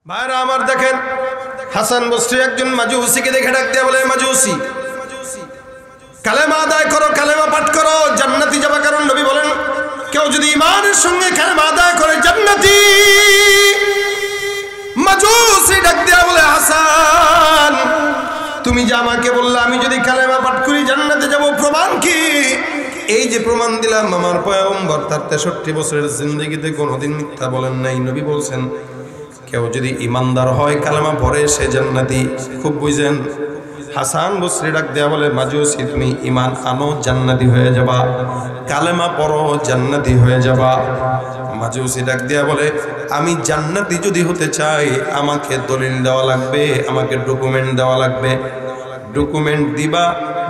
ভাইরা আমার দেখেন, হাসান বসরি একজন মাজুসিকে দেখে ডাক দিয়ে বলে, মাজুসি কালেমা আদায় করো, কালেমা পাঠ করো, জান্নাতি যাবে। কারণ নবী বলেন, কেউ যদি ঈমানের সঙ্গে কালেমা আদায় করে জান্নাতি। মাজুসি ডাক দিয়ে বলে, হাসান তুমি যে আমাকে বললে আমি যদি কালেমা পাঠ করি জান্নাতে যাব, প্রমাণ কি? এই যে প্রমাণ দিলাম, আমার পয়গম্বর তার 63 বছরের জিন্দেগিতে কোনোদিন মিথ্যা বলেন নাই। নবী বলছেন, কেউ যদি ইমানদার হয় কালেমা পড়ে সে জান্নাতি। খুব বুঝেন। হাসান বসরি ডাক দেয়া বলে, মাজুসি তুমি ইমান আনো জান্নাতি হয়ে যাবা, কালেমা পড়ো জান্নাতি হয়ে যাবা। মাজুসি ডাক দেয়া বলে, আমি জান্নাতি যদি হতে চাই আমাকে দলিল দেওয়া লাগবে, আমাকে ডকুমেন্ট দেওয়া লাগবে। ডকুমেন্ট দিবা,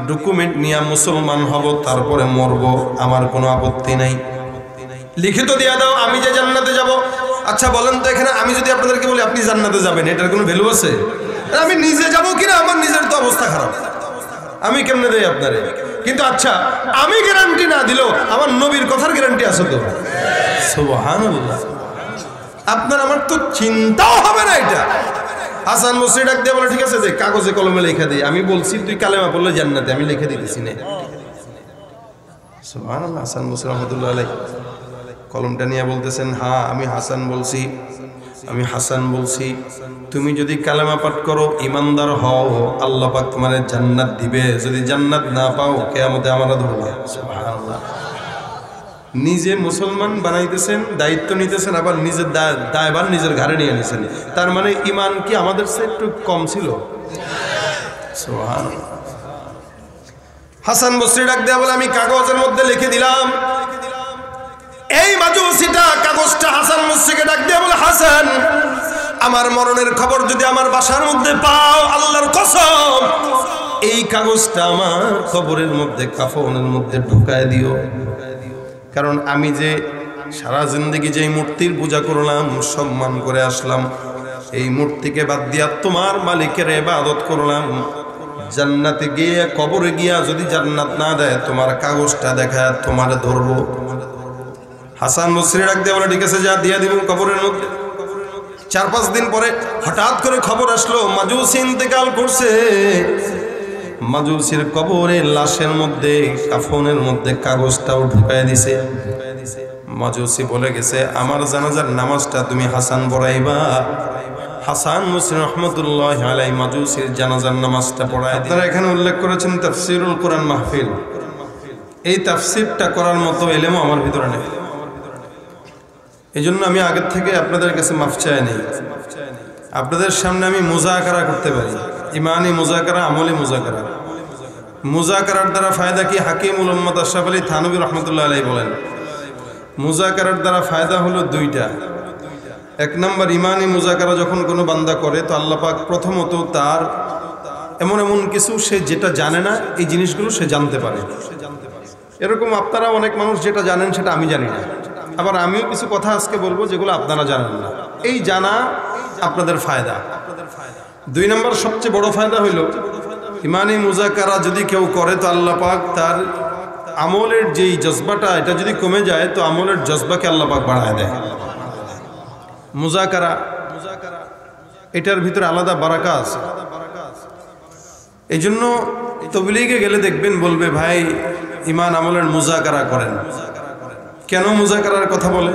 ডকুমেন্ট নিয়ে মুসলমান হব, তারপরে মরবো, আমার কোনো আপত্তি নাই। লিখিত দিয়া দাও আমি যে জান্নাতে যাব। আচ্ছা বলেন তো, এখানে আমি যদি আপনাদেরকে বলি আপনি জান্নাতে যাবেন, এটার কোনো ভ্যালু আছে? আমি নিজে যাব কিনা, আমার নিজের তো অবস্থা খারাপ, আমি কেমনে দেই আপনারে? কিন্তু আচ্ছা আমি গ্যারান্টি না দিলেও আমার নবীর কথার গ্যারান্টি আছে তো। সুবহানাল্লাহ। আপনার আমার তো চিন্তাও হবে না এটা। হাসান বসরি ডাক দিয়ে বলে, ঠিক আছে, যে কাগজে কলমে লেখা দিই, আমি বলছি তুই কালেমা পড়লে জান্নাতে, আমি লিখে দিতেছি না। সুবহানাল্লাহ। হাসান বসরি রাহমাতুল্লাহ আলাইহি কলমটা নিয়ে বলতেছেন, হ্যাঁ আমি হাসান বলছি, আমি হাসান বলছি, তুমি যদি কালেমা পাঠ করো ইমানদার হও, আল্লাহ পাক তোমারে জান্নাত দিবে। যদি জান্নাত না পাও কিয়ামতে আমরা ধরবে। সুবহানাল্লাহ। নিজে মুসলমান বানাইতেছেন, দায়িত্ব নিতেছেন, আবার নিজের দায়ভার নিজের ঘাড়ে নিয়ে নিছেন। তার মানে ইমান কি আমাদের চেয়ে একটু কম ছিল? সুবহানাল্লাহ। হাসান বসরি ডাক দেয়া বলে, আমি কাগজের মধ্যে লিখে দিলাম। এই মাজুসিটা কাগজটা হাসান বসরিকে ডাক দিয়ে বলে, হাসান আমার মরণের খবর যদি আমার বাসার মধ্যে পাও, আল্লাহর কসম এই কাগজটা আমার কবরের মধ্যে কাফনের মধ্যে ঢুকায় দিও। কারণ আমি যে সারা জিন্দেগি যে মূর্তির পূজা করলাম, সম্মান করে আসলাম, এই মূর্তিকে বাদ দিয়া তোমার মালিকের ইবাদত করলাম, জান্নাতে গিয়ে কবরে গিয়া যদি জান্নাত না দেয় তোমার কাগজটা দেখায় তোমার ধরবো। হাসান বসরি ডাক দিয়ে বলে, ঠিক আছে যা দিয়া দিব কবরের মধ্যে। 4-5 দিন পরে হঠাৎ করে খবর আসলো মাজুসি ইন্তেকাল করছে। মাজুসির কবরে লাশের মধ্যে কাফনের মধ্যে কাগজটাও ঢুকায় দিছে। মাজুসি বলে গেছে, আমার জানাজার নামাজটা তুমি হাসান পড়াইবা। হাসান বসরি রাহমাতুল্লাহ আলাইহি মাজুসির জানাজার নামাজটা পড়ায়। আপনারা এখানে উল্লেখ করেছেন তাফসীরুল কোরআন মাহফিল, এই তাফসীরটা করার মতো ইলমও আমার ভিতরে নেই। এই জন্য আমি আগের থেকে আপনাদের কাছে মাফ চাই নেই। আপনাদের সামনে আমি মুজাকারা করতে পারি, ইমানি মুজাকারা, আমলি মুজাকারা। মুজাকারার দ্বারা ফায়দা কি? হাকিমুল উম্মত আশরাফ আলী থানভী রহমতুল্লাহ আলাইহি বলেন, মুজাকারার দ্বারা ফায়দা হলো 2টা। 1 নম্বর, ইমানি মুজাকারা যখন কোনো বান্দা করে তো আল্লাহ পাক প্রথমত তার এমন এমন কিছু সে যেটা জানে না, এই জিনিসগুলো সে জানতে পারে। এরকম আপনারা অনেক মানুষ যেটা জানেন সেটা আমি জানি না, আবার আমিও কিছু কথা আজকে বলবো যেগুলো আপনারা জানেন না। এই জানা আপনাদের ফায়দা। 2 নম্বর সবচেয়ে বড় ফায়দা হইল, ইমানি মুজাকারা যদি কেউ করে তো আল্লাহ পাক তার আমলের যেই জজবাটা এটা যদি কমে যায় তো আমলের জজবাকে আল্লাহ পাক বাড়ায় দেয়। মুজাকারা এটার ভিতরে আলাদা বারাকা আছে। এই জন্য তবলিগে গেলে দেখবেন বলবে, ভাই ইমান আমলের মুজাকারা করেন। কেন মুজাকারার কথা বলে?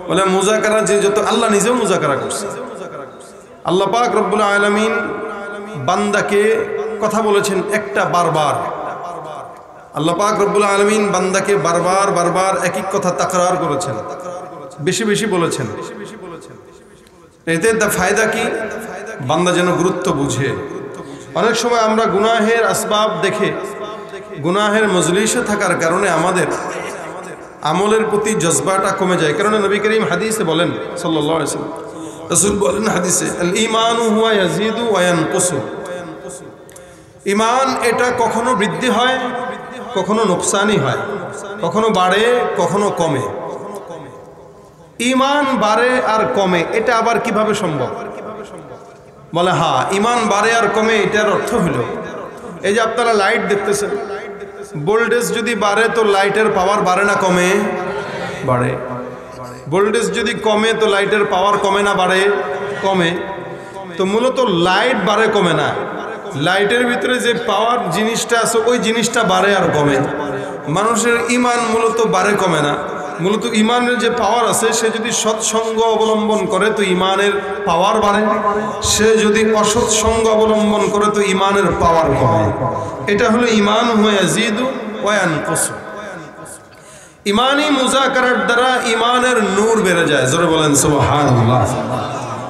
বলে মুজাকারা যে যত, আল্লাহ নিজেও মুজাকারা করছে। আল্লাহ পাক রব্বুল আলামিন বান্দাকে কথা বলেছেন একটা বারবার। আল্লাহ পাক রব্বুল আলামিন বান্দাকে বারবার এক এক কথা তাকরার করেছেন, বেশি বেশি বলেছেন। এতে ফায়দা কি? বান্দা যেন গুরুত্ব বুঝে। অনেক সময় আমরা গুনাহের আসবাব দেখে, গুনাহের মজলিসে থাকার কারণে আমাদের আমলের প্রতি জজবাটা কমে যায়। কারণ নবী করিম হাদিসে বলেন সাল্লাল্লাহু আলাইহি ওয়াসাল্লাম, রাসূল বলেন হাদিসে, আল ঈমানু হুয়া ইয়াজিদু ওয়া ইয়ানকুসু। ঈমান এটা কখনো বৃদ্ধি হয়, কখনো নোকসানি হয়, কখনো বাড়ে, কখনো কমে। ঈমান বাড়ে আর কমে, এটা আবার কিভাবে সম্ভব? বলে হ্যাঁ, ঈমান বাড়ে আর কমে। এটার অর্থ হলো, এই যে আপনারা লাইট দেখতেছেন, ভোল্টেজ যদি বাড়ে তো লাইটের পাওয়ার বাড়ে না কমে? বাড়ে। ভোল্টেজ যদি কমে তো লাইটের পাওয়ার কমে না বাড়ে? কমে, তো মূলত লাইট বাড়ে কমে না, লাইটের ভিতরে যে পাওয়ার জিনিসটা আছে ওই জিনিসটা বাড়ে আর কমে। মানুষের ঈমান মূলত বাড়ে কমে না, মূলত ঈমানের যে পাওয়ার আছে সে যদি সৎসঙ্গ অবলম্বন করে তো ঈমানের পাওয়ার বাড়ে, সে যদি অসৎসঙ্গ অবলম্বন করে তো ঈমানের পাওয়ার কমে। এটা হলো ঈমান ওয়া ইয়াজিদু ওয়া ইয়ানকুসু। ঈমানি মুযাকারার দ্বারা ঈমানের নূর বেড়ে যায়। জোরে বলেন সুবহানাল্লাহ।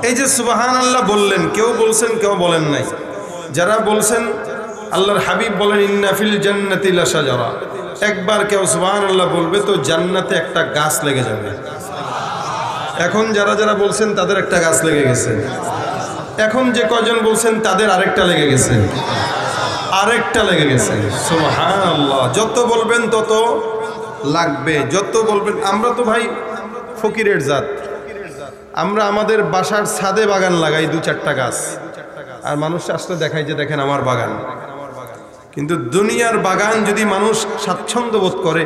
এই যে সুবহানাল্লাহ বললেন, কেউ বলছেন কেউ বলেন নাই। যারা বলছেন আল্লাহর হাবিব বলেন ইন্না ফিল জান্নাতি লাশাজারা, একবার কেউ সুবহানাল্লাহ বলবে তো জান্নাতে একটা গাছ লেগে যাবে। এখন যারা যারা বলছেন তাদের একটা গাছ লেগে গেছে, এখন যে কয়জন বলছেন তাদের আরেকটা লেগে গেছে, আরেকটা লেগে গেছে। সুবহানাল্লাহ। যত বলবেন তত লাগবে, যত বলবেন। আমরা তো ভাই ফকিরের জাত, আমরা আমাদের বাসার ছাদে বাগান লাগাই 2-4টা গাছ, আর মানুষ আসলে দেখাই যে দেখেন আমার বাগান। কিন্তু দুনিয়ার বাগান যদি মানুষ স্বাচ্ছন্দ্য বোধ করে,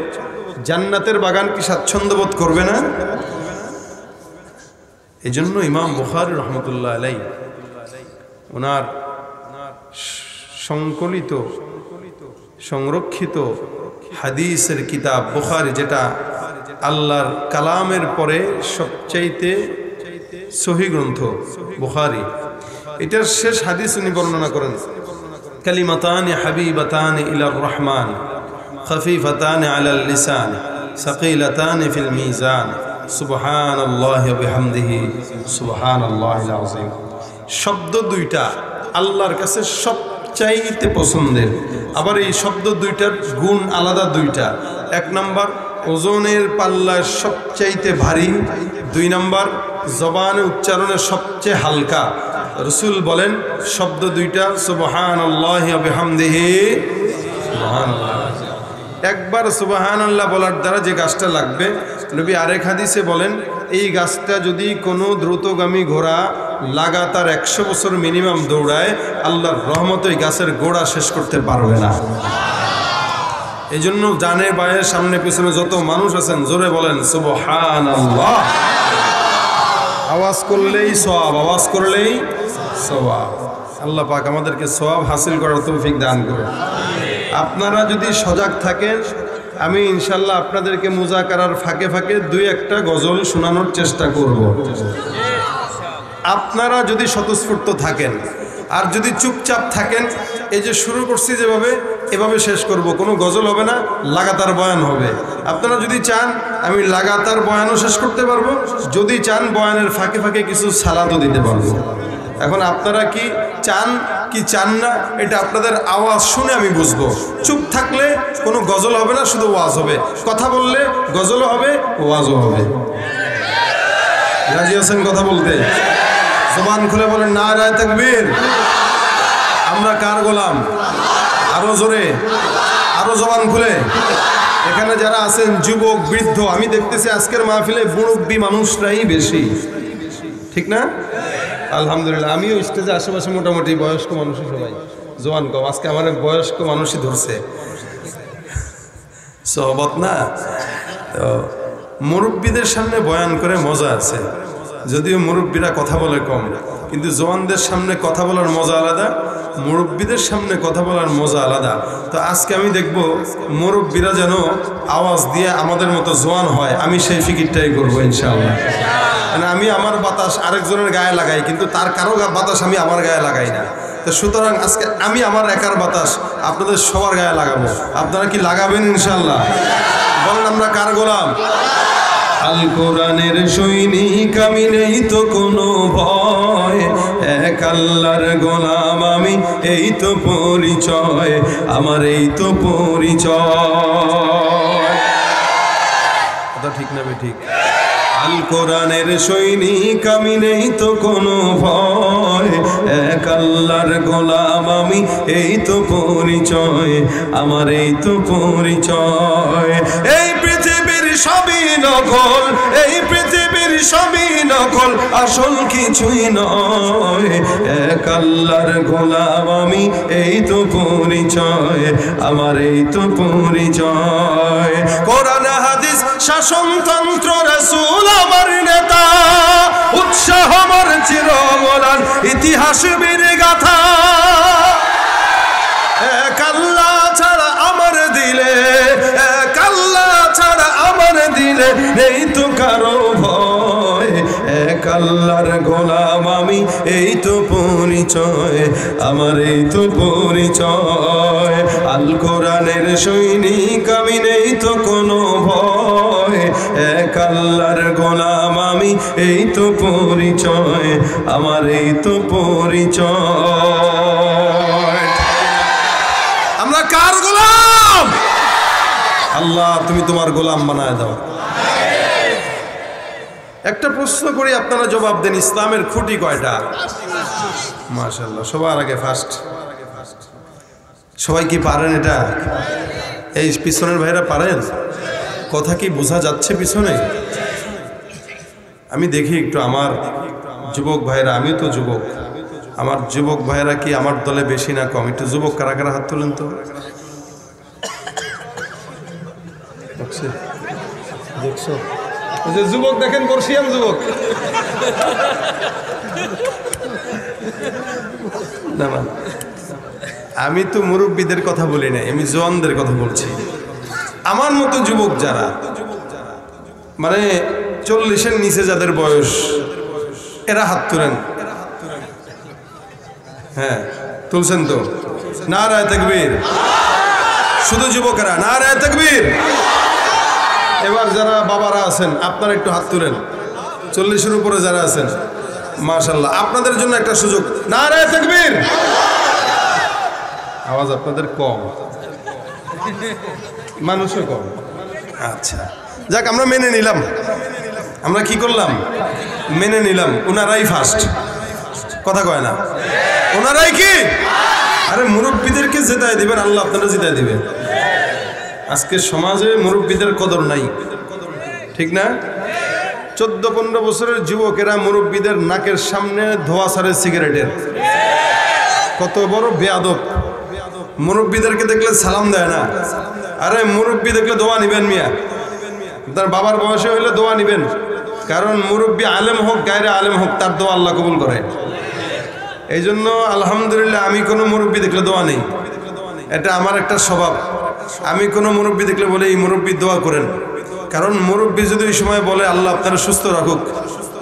জান্নাতের বাগান কি স্বাচ্ছন্দ্য বোধ করবে না? এই জন্য ইমাম বুখারী রহমতুল্লাহ আলাইহি ওনার সংকলিত সংরক্ষিত হাদিসের কিতাব বুখারী, যেটা আল্লাহর কালামের পরে সবচাইতে সহিহ গ্রন্থ বুখারী, এটার শেষ হাদিস উনি বর্ণনা করেন কালিমাতানি হাবিবাতানি ইলার রহমান খফিফাতানি আলাল লিসান সাকিলাতানি ফিল মিজান সুবহানাল্লাহি ওয়া বিহামদিহি সুবহানাল্লাহিল আযীম। শব্দ দুইটা আল্লাহর কাছে সবচাইতে পছন্দের, আবার এই শব্দ দুইটার গুণ আলাদা দুইটা। 1 নাম্বার ওজনের পাল্লায় সবচাইতে ভারী, 2 নাম্বার জবানে উচ্চারণে সবচেয়ে হালকা। রাসূল বলেন শব্দ দুইটা সুবহানাল্লাহি ওয়া বিহামদিহি সুবহানাল্লাহ। একবার সুবহানাল্লাহ বলার দ্বারা যে গাছটা লাগবে, নবী আরেক হাদিসে বলেন এই গাছটা যদি কোনো দ্রুতগামী ঘোড়া লাগাতার 100 বছর মিনিমাম দৌড়ায়, আল্লাহর রহমতে এই গাছের গোড়া শেষ করতে পারবে না। এই জন্য ডানে বাঁয়ে সামনে পিছনে যত মানুষ আছেন জোরে বলেন সুবহানাল্লাহ। আওয়াজ করলেই সওয়াব, আওয়াজ করলেই সওয়াব। আল্লাহ পাক আমাদেরকে সওয়াব হাসিল করার তৌফিক দান করুন। আপনারা যদি সজাগ থাকেন, আমি ইনশাল্লাহ আপনাদেরকে মুযাকারার ফাঁকে ফাঁকে 2-1টা গজল শোনানোর চেষ্টা করব। আপনারা যদি স্বতঃস্ফূর্ত থাকেন, আর যদি চুপচাপ থাকেন, এই যে শুরু করছি যেভাবে এভাবে শেষ করব, কোনো গজল হবে না, লাগাতার বয়ান হবে। আপনারা যদি চান আমি লাগাতার বয়ানও শেষ করতে পারবো, যদি চান বয়ানের ফাঁকে ফাঁকে কিছু সালাদও দিতে পারবো। এখন আপনারা কি চান কি চান না, এটা আপনাদের আওয়াজ শুনে আমি বুঝবো। চুপ থাকলে কোনো গজল হবে না, শুধু ওয়াজ হবে। কথা বললে গজলও হবে, ওয়াজও হবে। রাজি আছেন কথা বলতে? জবান খুলে বলেন নারায়ে তাকবীর। আমরা কার গোলাম? আরো জোরে, আরো জবান খুলে। এখানে যারা আছেন যুবক বৃদ্ধ, আমি দেখতেছি আজকের মাহফিলে মুরব্বী মানুষরাই বেশি, ঠিক না? আলহামদুলিল্লাহ। আমিও স্টেজে আশেপাশে মোটামুটি বয়স্ক মানুষই সবাই, জোয়ান কম। আজকে আমার বয়স্ক মানুষই ধরছে সহবত না। তো মুরব্বীদের সামনে বয়ান করে মজা আছে, যদিও মুরব্বীরা কথা বলে কম, কিন্তু জওয়ানদের সামনে কথা বলার মজা আলাদা, মুরব্বীদের সামনে কথা বলার মজা আলাদা। তো আজকে আমি দেখব মুরব্বীরা যেন আওয়াজ দিয়ে আমাদের মতো জওয়ান হয়, আমি সেই ফিকিরটাই করবো ইনশাআল্লাহ। মানে আমি আমার বাতাস আরেকজনের গায়ে লাগাই, কিন্তু তার কারো বাতাস আমি আমার গায়ে লাগাই না। তো সুতরাং আজকে আমি আমার একার বাতাস আপনাদের সবার গায়ে লাগাবো। আপনারা কি লাগাবেন ইনশাআল্লাহ? বলেন আমরা কার গোলাম? আল কোরআনের সৈনিক আমি, নেই তো কোনো ভয়, এক আল্লাহর গোলাম আমি, এই তো পরিচয় আমার, এই তো পরিচয়। কথা ঠিক না বে ঠিক? আল কোরআনের সৈনিক আমি, নেই তো কোনো ভয়, এক আল্লাহর গোলাম আমি, এই তো পরিচয় আমার, এই তো পরিচয়। এই পৃথিবীর সবই নকল, এই পৃথিবীর সবই নকল, আসল কিছুই নয়, এক আল্লাহর গোলাম আমি, এই তো পরিচয় আমার, এই তো পরিচয়। কোরআন হাদিস শাসনতন্ত্র রাসূল আমার নেতা, উৎসাহ মোর চিরমলান ইতিহাস বীর গাথা এক আল্লাহ ছাড়া আমার দিলে, এক আল্লাহ ছাড়া আমার দিলে নেই তো কারো ভয়, এক আল্লাহর গোলাম আমি এই তো পরিচয়, আমার এই তো পরিচয়, আল কোরআনের সৈনিক আমি নেই তো কোনো ভয়, এক আল্লাহর গোলাম আমি এই তো পরিচয়, আমার এই তো পরিচয়। আমরা কার গোলাম? আল্লাহ তুমি তোমার গোলাম বানায় দাও। একটা প্রশ্ন করি, আপনারা জবাব দেন, ইসলামের খুঁটি কয়টা? মাশাআল্লাহ, সবার আগে ফার্স্ট। সবাই কি পারেন এটা? এই পিছনের ভাইরা পারেন? কথা কি বোঝা যাচ্ছে পিছনে? আমি দেখি একটু আমার যুবক ভাইরা, আমি তো যুবক, আমার যুবক ভাইরা কি আমার দলে বেশি না কম? একটু যুবক কারা কারা হাত তুলেন তো। দেখছো ওই যে যুবক দেখেন, বর্ষিয়ান যুবক না, আমি তো মুরব্বীদের কথা বলি না, আমি জওয়ানদের কথা বলছি। আমার মতো যুবক যারা মানে 40-এর নিচে যাদের বয়স, এরা হাত তুলেন। হ্যাঁ তুলছেন তো? নারায়ে তাকবীর। শুধু যুবকেরা, নারায়ে তাকবীর। এবার যারা বাবারা আছেন আপনারা একটু হাত তুলেন, 40-এর উপরে যারা আছেন, মাশাআল্লাহ, আপনাদের জন্য একটা সুযোগ। নারায়ে তাকবীর। আওয়াজ আপনাদের কম, মানুষও কম। আচ্ছা যাক, আমরা মেনে নিলাম। আমরা কি করলাম? মেনে নিলাম ওনারাই ফার্স্ট। কথা কয় না? ওনারাই কি? আরে মুরব্বীদেরকে জেতায় দিবেন, আল্লাহ আপনারা জেতায় দিবেন। আজকে সমাজে মুরব্বীদের কদর নাই, ঠিক না? 14-15 বছরের যুবকেরা মুরব্বীদের নাকের সামনে ধোয়া ছাড়ে সিগারেটের। কত বড় বেয়াদব! মুরব্বীদেরকে দেখলে সালাম দেয় না। আরে মুরব্বী দেখলে দোয়া নিবেন মিয়া, তার বাবার বয়সে হইলে দোয়া নিবেন, কারণ মুরব্বী আলেম হোক গায়রে আলেম হোক তার দোয়া আল্লাহ কবুল করে। এই জন্য আলহামদুলিল্লাহ আমি কোনো মুরব্বী দেখলে দোয়া নেই, এটা আমার একটা স্বভাব। আমি কোনো মুরব্বী দেখলে বলে এই মুরব্বী দোয়া করেন, কারণ মুরব্বী যদি ওই সময় বলে আল্লাহ আপনারা সুস্থ রাখুক,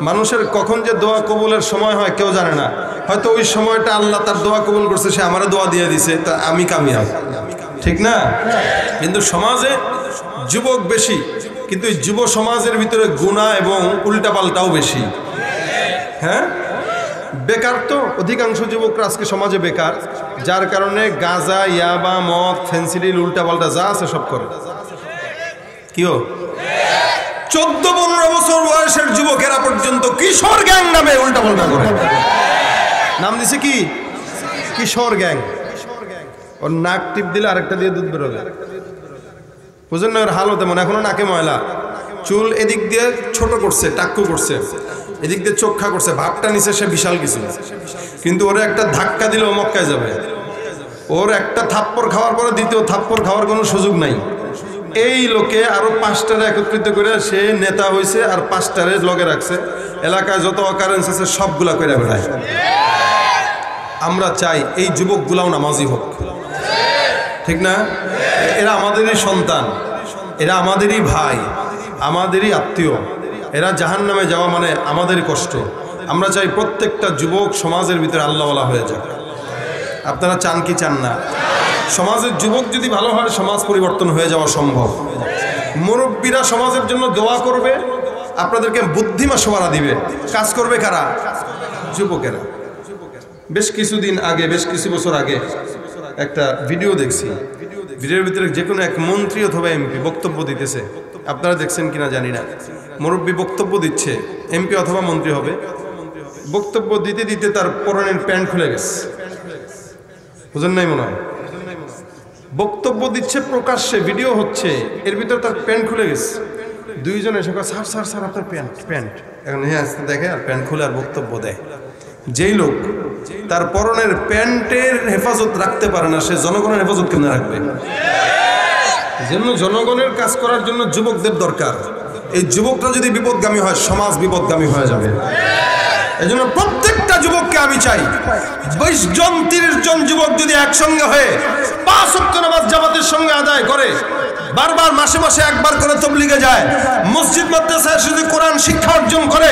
মানুষের কখন যে দোয়া কবুলের সময় হয় কেউ জানে না। হয়তো ওই সময়টা আল্লাহ তার দোয়া কবুল করছে, সে আমারও দোয়া দিয়ে দিছে, তা আমি কামিয়াব, ঠিক না? কিন্তু সমাজে যুবক বেশি, কিন্তু এই যুব সমাজের ভিতরে গুনাহ এবং উল্টাপাল্টাও বেশি। হ্যাঁ, বেকার তো অধিকাংশ যুবকরা আজকে সমাজে বেকার, যার কারণে গাঁজা, ইয়াবা, মদ, ফেন্সিডিল, উল্টাপাল্টা যা আছে সব করে। কিও 14-15 বছর বয়সের যুবকেরা পর্যন্ত কিশোর গ্যাং নামে উল্টাপাল্টা করে। নাম দিছে কি? কিশোর গ্যাং। ওর নাক টিপ দিলে আরেকটা দিয়ে দুধ বেরোবে, বুঝলেন না? ওর হালও তেমন, এখনো নাকে ময়লা, চুল এদিক দিয়ে ছোট করছে, টাক্কু করছে, এদিক দিয়ে চোখা করছে, ভাবটা নিচে সে বিশাল কিছু, কিন্তু ওরা একটা ধাক্কা দিলে ও মক্কায় যাবে। ওর একটা থাপ্পড় খাওয়ার পরে দ্বিতীয় থাপ্পড় খাওয়ার কোনো সুযোগ নাই। এই লোকে আরো 5টারে একত্রিত করে সে নেতা হয়েছে, আর 5টারে লগে রাখছে, এলাকায় যত অকারেন্স আছে সবগুলা করে বেড়ায়। আমরা চাই এই যুবকগুলাও নামাজি হোক, ঠিক না? এরা আমাদেরই সন্তান, এরা আমাদেরই ভাই, আমাদেরই আত্মীয়। এরা জাহান্নামে যাওয়া মানে আমাদেরই কষ্ট। আমরা চাই প্রত্যেকটা যুবক সমাজের ভিতরে আল্লাহওয়ালা হয়ে যাক। আপনারা চান কি চান না? সমাজের যুবক যদি ভালো হয় সমাজ পরিবর্তন হয়ে যাওয়া সম্ভব। মুরব্বীরা সমাজের জন্য দোয়া করবে, আপনাদেরকে বুদ্ধি মাশওয়ারা দিবে। কাজ করবে কারা? যুবকেরা। বেশ কিছুদিন আগে, বেশ কিছু বছর আগে একটা ভিডিও দেখছি। ভিডিওর ভিতরে যে কোনো এক মন্ত্রী অথবা এমপি বক্তব্য দিতেছে, আপনারা দেখছেন কিনা জানি না। মুরব্বী বক্তব্য দিচ্ছে, এমপি অথবা মন্ত্রী হবে। বক্তব্য দিতে দিতে তার পরনের প্যান্ট খুলে গেছে, বুঝেন নাই মনে হয়? বক্তব্য দিচ্ছে প্রকাশ্যে, ভিডিও হচ্ছে, এর ভিতরে তার প্যান্ট খুলে গেছে। দুইজন এসে কয় স্যার স্যার স্যার আপনার প্যান্ট। এখন হ্যাঁ দেখে আর প্যান্ট খুলে আর বক্তব্য দেয়। যেই লোক তার পরনের প্যান্টের হেফাজত রাখতে পারে না, সে জনগণের হেফাজত কেন রাখবে? জন্য জনগণের কাজ করার জন্য যুবকদের দরকার। এই যুবকরা যদি বিপদগামী হয়, সমাজ বিপদগামী হয়ে যাবে। এজন্য প্রত্যেকটা যুবককে আমি চাই 20 জন 30 জন যুবক যদি একসঙ্গে হয়ে 5 ওয়াক্ত নামাজ জামাতের সঙ্গে আদায় করে, বারবার মাসে মাসে একবার করে তাবলীগে যায়, মসজিদ মাদ্রাসায় শুধু কোরআন শিক্ষা অর্জন করে,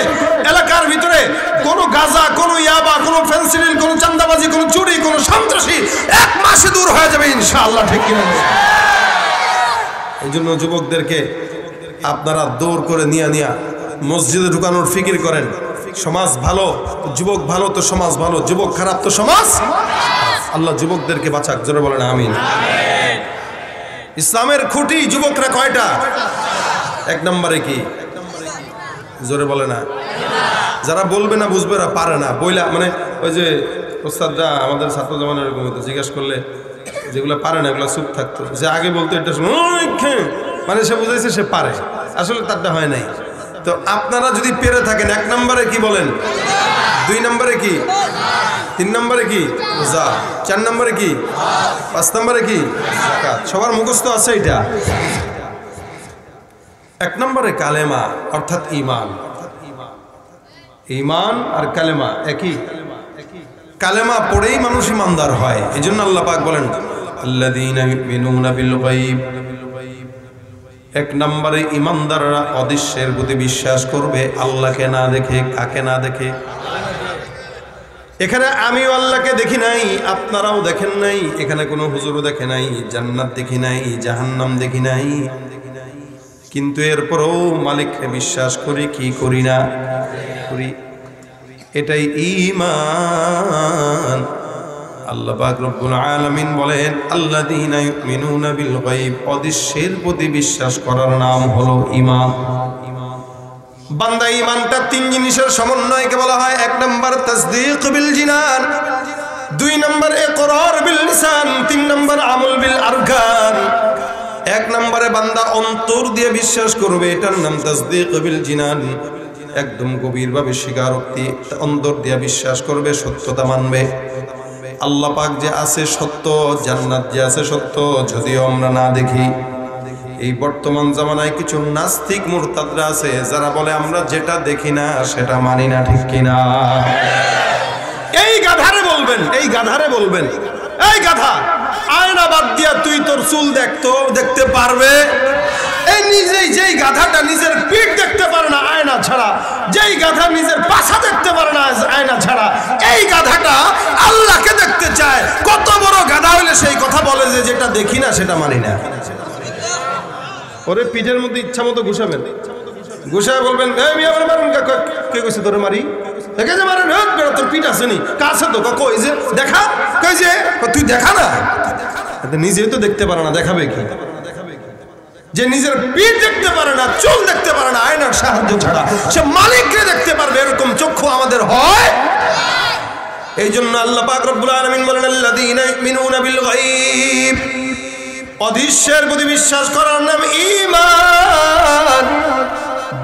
এলাকার ভিতরে কোনো গাঁজা, কোনো ইয়াবা, কোনো ফেন্সিডিল, কোনো চাঁদাবাজি, কোনো চুরি, কোনো সন্ত্রাসী 1 মাসে দূর হয়ে যাবে ইনশাআল্লাহ। ঠিক কিনা? এই জন্য যুবকদেরকে আপনারা দৌড় করে নিয়ে মসজিদে ঢুকানোর ফিকির করেন। সমাজ ভালো, যুবক ভালো তো সমাজ ভালো, যুবক খারাপ তো সমাজ। আল্লাহ যুবকদেরকে বাঁচাক, জোরে বলেন আমিন। ইসলামের খুঁটি যুবকরা কয়টা? 1 নম্বরে কি? জোরে বলে না। যারা বলবে না বুঝবে না, পারে না বইলা, মানে ওই যে ওস্তাদরা আমাদের ছাত্র জমানের এরকম হতো, জিজ্ঞাসা করলে যেগুলো পারে না এগুলো চুপ থাকতো, যে আগে বলতো এটা মানে সে বুঝাইছে সে পারে, আসলে তারটা হয় নাই। তো আপনারা যদি পেরে থাকেন 1 নম্বরে কি বলেন, 2 নম্বরে কি, 3 নম্বরে কি, রোজা, 4 নম্বরে কি, 5 নম্বরে কি, যাকাত। সবার মুখস্থ আছে এটা। 1 নম্বরে কালেমা অর্থাৎ ঈমান। ঈমান আর কালেমা একই। কালেমা পড়েই মানুষ ঈমানদার হয়। এজন্য আল্লাহ পাক বলেন আল্লাযীনা ইউমিনুনা বিল গায়ব। 1 নম্বরে ঈমানদাররা অদৃশ্যের প্রতি বিশ্বাস করবে, আল্লাহকে না দেখে। কাকে না দেখে? এখানে আমিও আল্লাহকে দেখি নাই, আপনারাও দেখেন নাই, এখানে কোনো হুজুরও দেখে নাই, জান্নাত দেখি নাই, জাহান্নাম দেখি নাই, কিন্তু এরপরও মালিককে বিশ্বাস করি কি করি না? করি। এটাই ঈমান। আল্লাহ পাক রব্বুল আলামিন বলেন আল্লাযীনা ইউমিনুনা বিল গায়ব, অদৃশ্যের প্রতি বিশ্বাস করার নাম হলো ঈমান। বান্দা ঈমানটা 3 জিনিসের সমন্বয়কে বলা হয়। 1 নম্বর তাসদীক বিল জিনান, 2 নম্বর ইকরার বিল লিসান, 3 নম্বর আমল বিল আরকান। 1 নম্বরে বান্দা অন্তর দিয়ে বিশ্বাস করবে, এটার নাম তাসদীক বিল জিনান, একদম গভীরভাবে স্বীকারোক্তি, অন্তর দিয়ে বিশ্বাস করবে, সত্যতা মানবে। আল্লাহ পাক যে আছে সত্য, জান্নাত যে আছে সত্য, যদিও আমরা না দেখি। এই বর্তমান জামানায় কিছু নাস্তিক মুরতাদরা আছে যারা বলে আমরা যেটা দেখি না সেটা মানি না। ঠিক কিনা? এই গাধারে বলবেন, এই গাধারে বলবেন, এই গাধা, আয়না বাদ দিয়া তুই তোর চুল দেখতে পারবে? এই নিজেই যেই গাধাটা নিজের পিঠ দেখতে পারে না আয়না ছাড়া, যেই গাধা নিজের পাছা দেখতে পারে না আয়না ছাড়া, এই গাধাটা আল্লাহকে দেখতে চায়। কত বড় গাধা হইলে সেই কথা বলে যে যেটা দেখি না সেটা মানি না। ওরে পিঠের মধ্যে ইচ্ছা মতো ঘুষাবেন, ঘুষায় বলবেন কে কইছে তোরে মারি? দেখে যে মারেন, তোর পিঠ আসেনি, কাছে তো কই যে দেখা, কই যে তুই দেখা না, নিজেই তো দেখতে পারে না, দেখাবে কি? যে নিজের পিঠ দেখতে পারে না, চুল দেখতে পারে না আয়নার সাহায্য ছাড়া, সে মালিককে দেখতে পারবে এরকম চক্ষু আমাদের হয়? এই জন্য আল্লাহ পাক রব্বুল আলামিন বলেন আল্লাযীনা ইউমিনুনা বিল গায়ব, অদৃশ্যের প্রতি বিশ্বাস করার নাম ঈমান।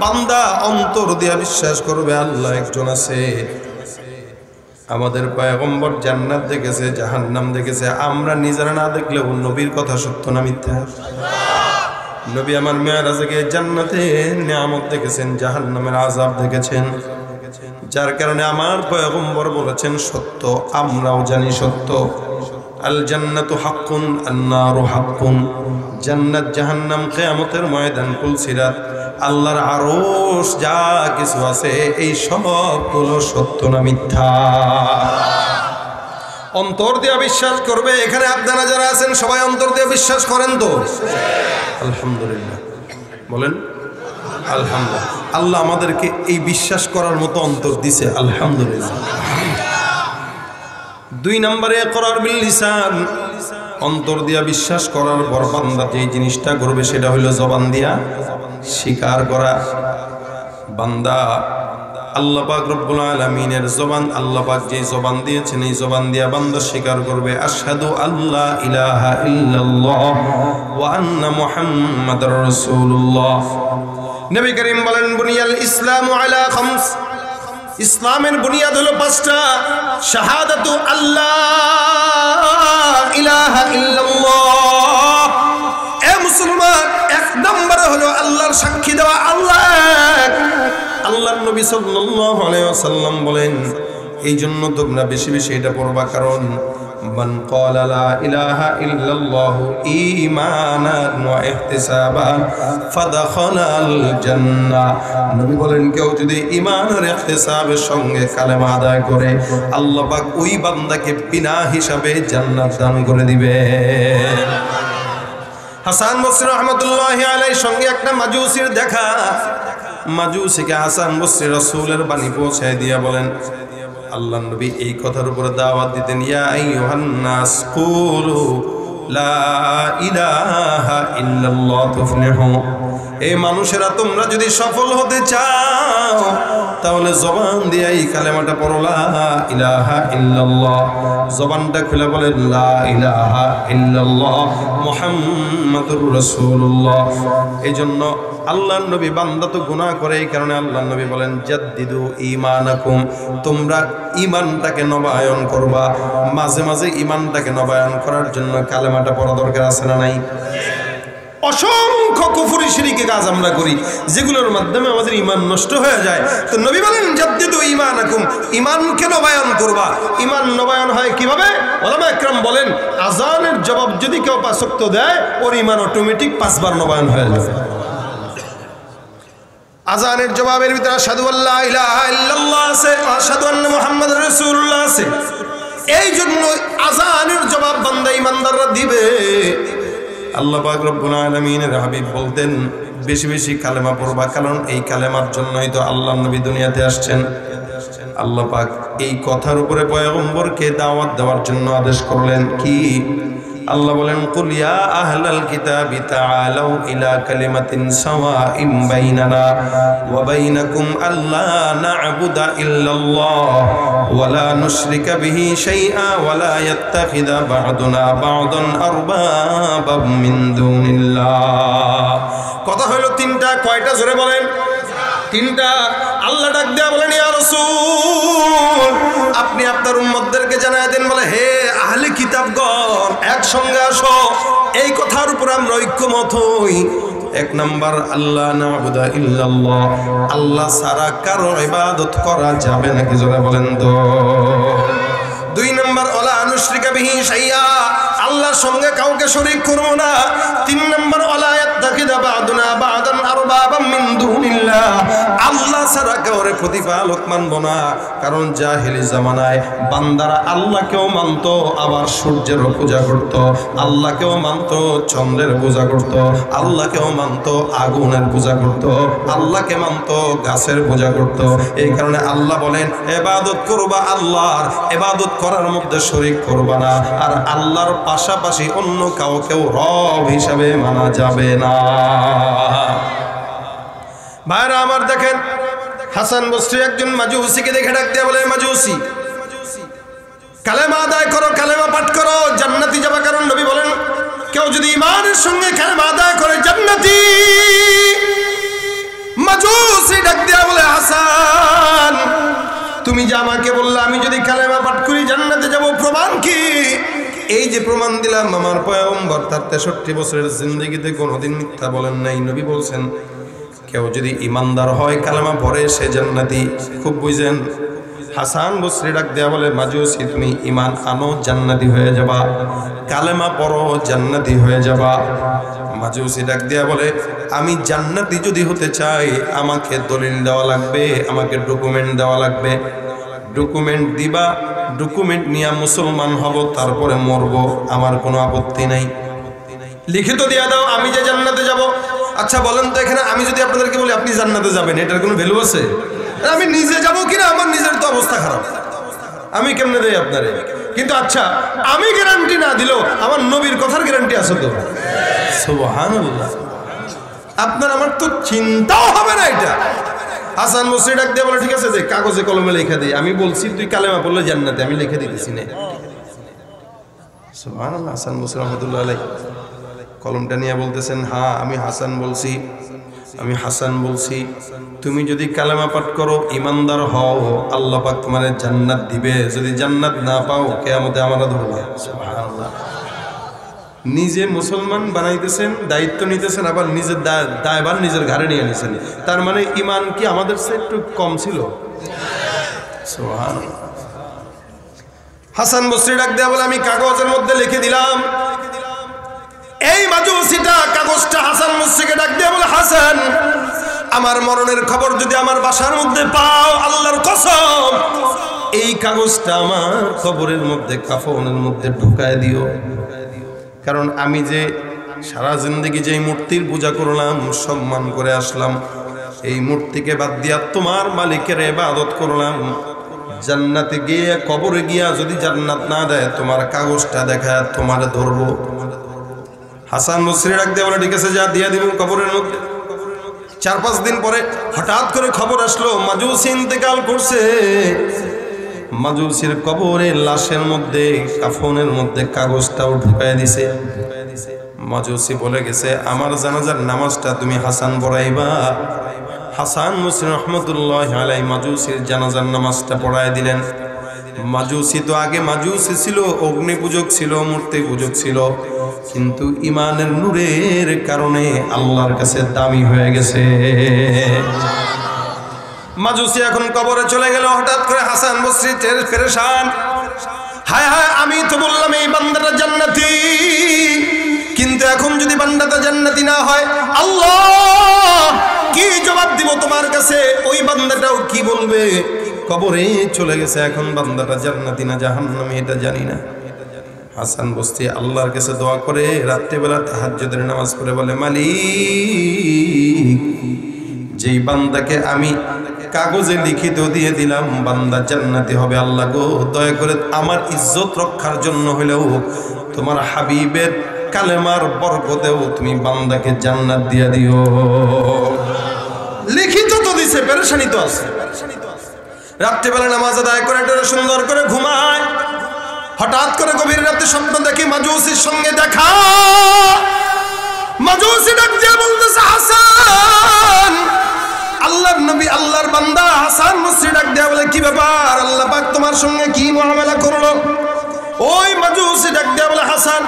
বান্দা অন্তর দিয়ে বিশ্বাস করবে আল্লাহ একজন আছে, আমাদের পয়গম্বর জান্নাত দেখেছে, জাহান্নাম দেখেছে, আমরা নিজেরা না দেখলেও নবীর কথা সত্য না মিথ্যা? নবী আমার মেরাজে গিয়ে জান্নাতের নিয়ামত দেখেছেন, জাহান্নামের আযাব দেখেছেন, যার কারণে আমার পয়গম্বর বলেছেন সত্য, আমরাও জানি সত্য। আল জান্নাতু হাক্কুন আন নারু হাক্কুন, জান্নাত জাহান্নাম কিয়ামতের ময়দান পুলসিরাত আল্লাহর আরশ যা কিছু আছে এই সবগুলো সত্য না মিথ্যা? অন্তর দিয়ে বিশ্বাস করবে। এখানে আপনারা যারা আছেন সবাই অন্তর দিয়ে বিশ্বাস করেন তো? আলহামদুলিল্লাহ বলেন আলহামদুলিল্লাহ। আল্লাহ আমাদেরকে এই বিশ্বাস করার মতো অন্তর দিছে, আলহামদুলিল্লাহ। 2 নম্বরে ইকরার বিল লিসান, অন্তর দিয়া বিশ্বাস করার পর বান্দা যেই জিনিসটা করবে সেটা হলো জবান দিয়া স্বীকার করা। বান্দা আল্লাহ পাক রব্বুল আলামিনের জবান, আল্লাহ পাক যে জবান দিয়েছেন এই জবান দিয়া বান্দা স্বীকার করবে আশহাদু আল্লা ইলাহা ইল্লাল্লাহ ওয়া আন্না মুহাম্মাদার রাসূলুল্লাহ। নবী করিম বলেন বুনিয়াল ইসলামু আলা খামস, ইসলামের বুনিয়াদ হলো 5টা। শাহাদাতু আল্লাহ ইলাহা ইল্লাল্লাহ, এ মুসলমান নম্বরে হলো আল্লাহর সাক্ষী দেওয়া আল্লাহ এক। আল্লাহর নবী সাল্লাল্লাহু আলাইহি ওয়াসাল্লাম বলেন এই জন্য তোমরা বেশি বেশি এটা পড়বা, কারণ মান ক্বালা লা ইলাহা ইল্লাল্লাহু ঈমানান ওয়া ইহতিসাবান ফাদাখালাল জান্নাহ। নবী বলেন কেউ যদি ঈমান আর ইহতিসাবের সঙ্গে কালেমা আদায় করে আল্লাহ পাক ওই বান্দাকে বিনা হিসাবে জান্নাত দান করে দিবে। হাসান বসরি রাহমাতুল্লাহি আলাইহির সঙ্গে একটা মাজুসির দেখা। মাজুসিকে হাসান বসরি রাসূলের বাণী পৌঁছায় দিয়া বলেন আল্লাহর নবী এই কথার উপরে দাওয়াত দিতেন, ইয়া আইয়ুহান নাস কুলু লা ইলাহা ইল্লাল্লাহ তুফলিহু। এই মানুষেরা তোমরা যদি সফল হতে চাও তাহলে জবান দিয়ে এই কালেমাটা পড়ো, লা ইলাহা ইল্লাল্লাহ। জবানটা খুলে বলেন লা ইলাহা ইল্লাল্লাহ মুহাম্মাদুর রাসূলুল্লাহ। এইজন্য আল্লাহর নবী বান্দা তো গুনাহ করে, এই কারণে আল্লাহর নবী বলেন জাদ্দিদু ঈমানাকুম, তোমরা ঈমানটাকে নবায়ন করবা। মাঝে মাঝে ঈমানটাকে নবায়ন করার জন্য কালেমাটা পড়া দরকার আছে না নাই? অসংখ্য কুফরি শিরকি কাজ আমরা করি যেগুলোর মাধ্যমে আমাদের ঈমান নষ্ট হয়ে যায়। তো নবী বলেন জাদ্দিদু ঈমানাকুম, ঈমানকে নবায়ন করবা। ঈমান নবায়ন হয় কিভাবে? উলামা ইকরাম বলেন আযানের জবাব যদি কেউ 5 ওয়াক্ত দেয় ওর ঈমান অটোমেটিক 5 বার নবায়ন হয়ে যাবে। আযানের জবাবের ভিতরে আশহাদু আল্লা ইলাহা ইল্লাল্লাহ আছে, আশহাদু আন্না মুহাম্মাদুর রাসূলুল্লাহ আছে। এই জন্য আযানের জবাব বান্দা ঈমানদাররা দিবে। আল্লাহ পাক রব্বুল আলামিনের হাবিব বলতেন বেশি বেশি কালেমা পড়বা, কারণ এই কালেমার জন্যই তো আল্লাহর নবী দুনিয়াতে আসছেন। আল্লাহ পাক এই কথার উপরে পয়গম্বরকে দাওয়াত দেওয়ার জন্য আদেশ করলেন কি? আল্লাহ বলেন কুল ইয়া আহলাল কিতাবি তাআলাউ ইলা কালিমাতিন সাওয়াইম বাইনানা ওয়া বাইনাকুম আল্লা না'বুদা ইল্লাল্লাহ ওয়া লা নুশরিকা বিহি শাইআ ওয়া লা ইয়াত্তাখিযা বা'দুনা বা'দান আরবাবাম মিন দুনিল্লাহ। কথা হলো তিনটা, কয়টা জোরে বলেন? তিনটা। আল্লাহ ডাক দেয়া বলেন ইয়া রাসূল আপনি আপনার উম্মতদেরকে জানায় দেন, বলে হে আহলে কিতাবগণ একসঙ্গে আসো, এই কথার উপর আমরা ঐক্যমত হই। 1 নাম্বার আল্লাহ না'বুদা ইল্লাল্লাহ, আল্লাহ ছাড়া কারো ইবাদত করা যাবে না, কি জোরে বলেন তো। 2 নাম্বার ওয়ালা নুশরিকা বিহি শাইআ, আল্লাহর সঙ্গে কাউকে শরীক করব না। 3 নাম্বার ওয়ালা ইয়াত্তাখিযা বা'দুনা বা'দান আরবাবাম মিন দুনিল্লাহ, আল্লাহ ছাড়া কাউরে প্রতিপালক মানব না। কারণ জাহেলি জামানায় বান্দারা আল্লাহকেও মানত, আবার সূর্যেরও পূজা করত, আল্লাহকেও মানত, চন্দ্রের পূজা করত, আল্লাহকেও মানত, আগুনের পূজা করত, আল্লাহকে মানত, গাছের পূজা করত। এই কারণে আল্লাহ বলেন ইবাদত করবা আল্লাহর, ইবাদত করার মধ্যে শরীক করবা না। আর আল্লাহর পাশাপাশি অন্য কাউকেও রব হিসাবে মানা যাবে না। ভাইরা আমার দেখেন হাসান বসরি একজন মাজুসিকে দেখে ডাক দিয়ে বলে মাজুসি কালেমা আদায় করো, কালেমা পাঠ করো, জান্নাতি যাবে। কারণ নবী বলেন কেউ যদি ঈমানের সঙ্গে কালেমা আদায় করে জান্নাতি। মাজুসি ডাক দিয়ে বলে হাসান তুমি যে আমাকে বললে আমি যদি কালেমা পাঠ করি জান্নাতে যাব, প্রমাণ কি? এই যে প্রমাণ দিলাম আমার পয়গম্বর তার 63 বছরের জিন্দেগিতে কোনোদিন মিথ্যা বলেন নাই। নবী বলছেন কেউ যদি ইমানদার হয় কালেমা পড়ে সে জান্নাতি। খুব বুঝেন। হাসান বসরি ডাক দেয়া বলে মাজুসি তুমি ইমান আনো জান্নাতি হয়ে যাবা, কালেমা পড়ো জান্নাতি হয়ে যাবা। মাজুসি ডাক দেয়া বলে আমি জান্নাতি যদি হতে চাই আমাকে দলিল দেওয়া লাগবে, আমাকে ডকুমেন্ট দেওয়া লাগবে। ডকুমেন্ট দিবা, ডকুমেন্ট নিয়ে মুসলমান হব, তারপরে মরবো, আমার কোনো আপত্তি নাই। লিখিত দিয়া দাও আমি যে জান্নাতে যাব। আচ্ছা বলেন তো এখানে আমি যদি আপনাদেরকে বলি আপনি জান্নাতে যাবেন, এটার কোনো ভ্যালু আছে? আমি নিজে যাব কিনা? আমার নিজের তো অবস্থা খারাপ, আমি কেমনে দেই আপনারে? কিন্তু আচ্ছা আমি গ্যারান্টি না দিলেও আমার নবীর কথার গ্যারান্টি আছে তো। সুবহানাল্লাহ। আপনার আমার তো চিন্তাও হবে না এটা। হাসান বসরি ডাক দিয়ে বলে ঠিক আছে যে কাগজে কলমে লেখা দিই, আমি বলছি তুই কালেমা পড়লে জান্নাতে, আমি লিখে দিতেছি না। সুবহানাল্লাহ। হাসান বসরি রাহমাতুল্লাহ আলাইহি কলমটা নিয়ে বলতেছেন হ্যাঁ আমি হাসান বলছি, আমি হাসান বলছি তুমি যদি কালেমা পাঠ করো ইমানদার হও আল্লাহ পাক তোমারে জান্নাত দিবে, যদি জান্নাত না পাও কিয়ামতে আমরা ধরবে। সুবহানাল্লাহ। নিজে মুসলমান বানাইতেছেন, দায়িত্ব নিতেছেন, আবার নিজের দায়ভার নিজের ঘাড়ে নিয়ে নিছেন। তার মানে ঈমান কি আমাদের চেয়ে একটু কম ছিল? সুবহানাল্লাহ। হাসান বসরি ডাক দেয়া বলে, আমি কাগজের মধ্যে লিখে দিলাম। এই মাজুসিটা কাগজটা হাসান বসরিকে ডাক দেয়া বলে, হাসান, আমার মরণের খবর যদি আমার বাসার মধ্যে পাও, আল্লাহর কসম এই কাগজটা আমার কবরের মধ্যে কাফনের মধ্যে ঢুকায় দিও। কারণ আমি যে সারা জিন্দগি যে মূর্তির পূজা করলাম, সম্মান করে আসলাম, এই মূর্তিকে বাদ দিয়া তোমার মালিকের ইবাদত করলাম, জান্নাতে গিয়ে কবরে গিয়া যদি জান্নাত না দেয়, তোমার কাগজটা দেখায় তোমার ধরবো। হাসান বসরি ডাক দিয়ে বলে, ঠিক আছে, যা দিয়া দিব কবরের মধ্যে। 4-5 দিন পরে হঠাৎ করে খবর আসলো মাজুসি ইন্তেকাল করছে। মাজুসির কবরে লাশের মধ্যে কাফনের মধ্যে কাগজটাও ঢুকায় দিছে। মাজুসি বলে গেছে, আমার জানাজার নামাজটা তুমি হাসান পড়াইবা। হাসান বসরি রহমতুল্লাহ আলাইহি মাজুসির জানাজার নামাজটা পড়ায় দিলেন। মাজুসি তো আগে মাজুসি ছিল, অগ্নি পূজক ছিল, মূর্তি পূজক ছিল, কিন্তু ইমানের নূরের কারণে আল্লাহর কাছে দামি হয়ে গেছে। মাজুসি এখন কবরে চলে গেল। হঠাৎ করে হাসান বসরি পেরেশান, হায় হায়, আমি তো বললাম এই বান্দাটা জান্নাতি, কিন্তু এখন যদি বান্দাটা জান্নাতি না হয়, আল্লাহ কি জবাব দিব তোমার কাছে? ওই বান্দাটাও কি বলবে? কবরে চলে গেছে, এখন বান্দাটা জান্নাতি না জাহান্নামী এটা জানি না। হাসান বসরি আল্লাহর কাছে দোয়া করে রাত্রিবেলা তাহাজ্জুদের নামাজ পড়ে বলে, মালিক, যেই বান্দাকে আমি কাগজে লিখিত দিয়ে দিলাম বান্দা জান্নাতি হবে, আল্লাহ গো দয়া করে আমার ইজ্জত রক্ষার জন্য হলেও তোমার হাবিবের কালেমার বরকতেও তুমি বান্দাকে জান্নাত দিয়ে দিও। লিখিত তো দিছে, পেরেশানি তো আছে। রাত্রিবেলা নামাজ আদায় করে সুন্দর করে ঘুমায়। হঠাৎ করে গভীর রাতে স্বপ্ন দেখি মাজুসির সঙ্গে দেখা। মাজুসি ডাক দিয়ে বলতেছে, হাসান, আল্লাহর নবী আল্লাহর বান্দা হাসান বসরি ডাক দেয়া বলে, কি ব্যাপার, আল্লাহ পাক তোমার সঙ্গে কি মুআমালা করলো? ওই মাজুসি ডাক দেয়া বলে, হাসান,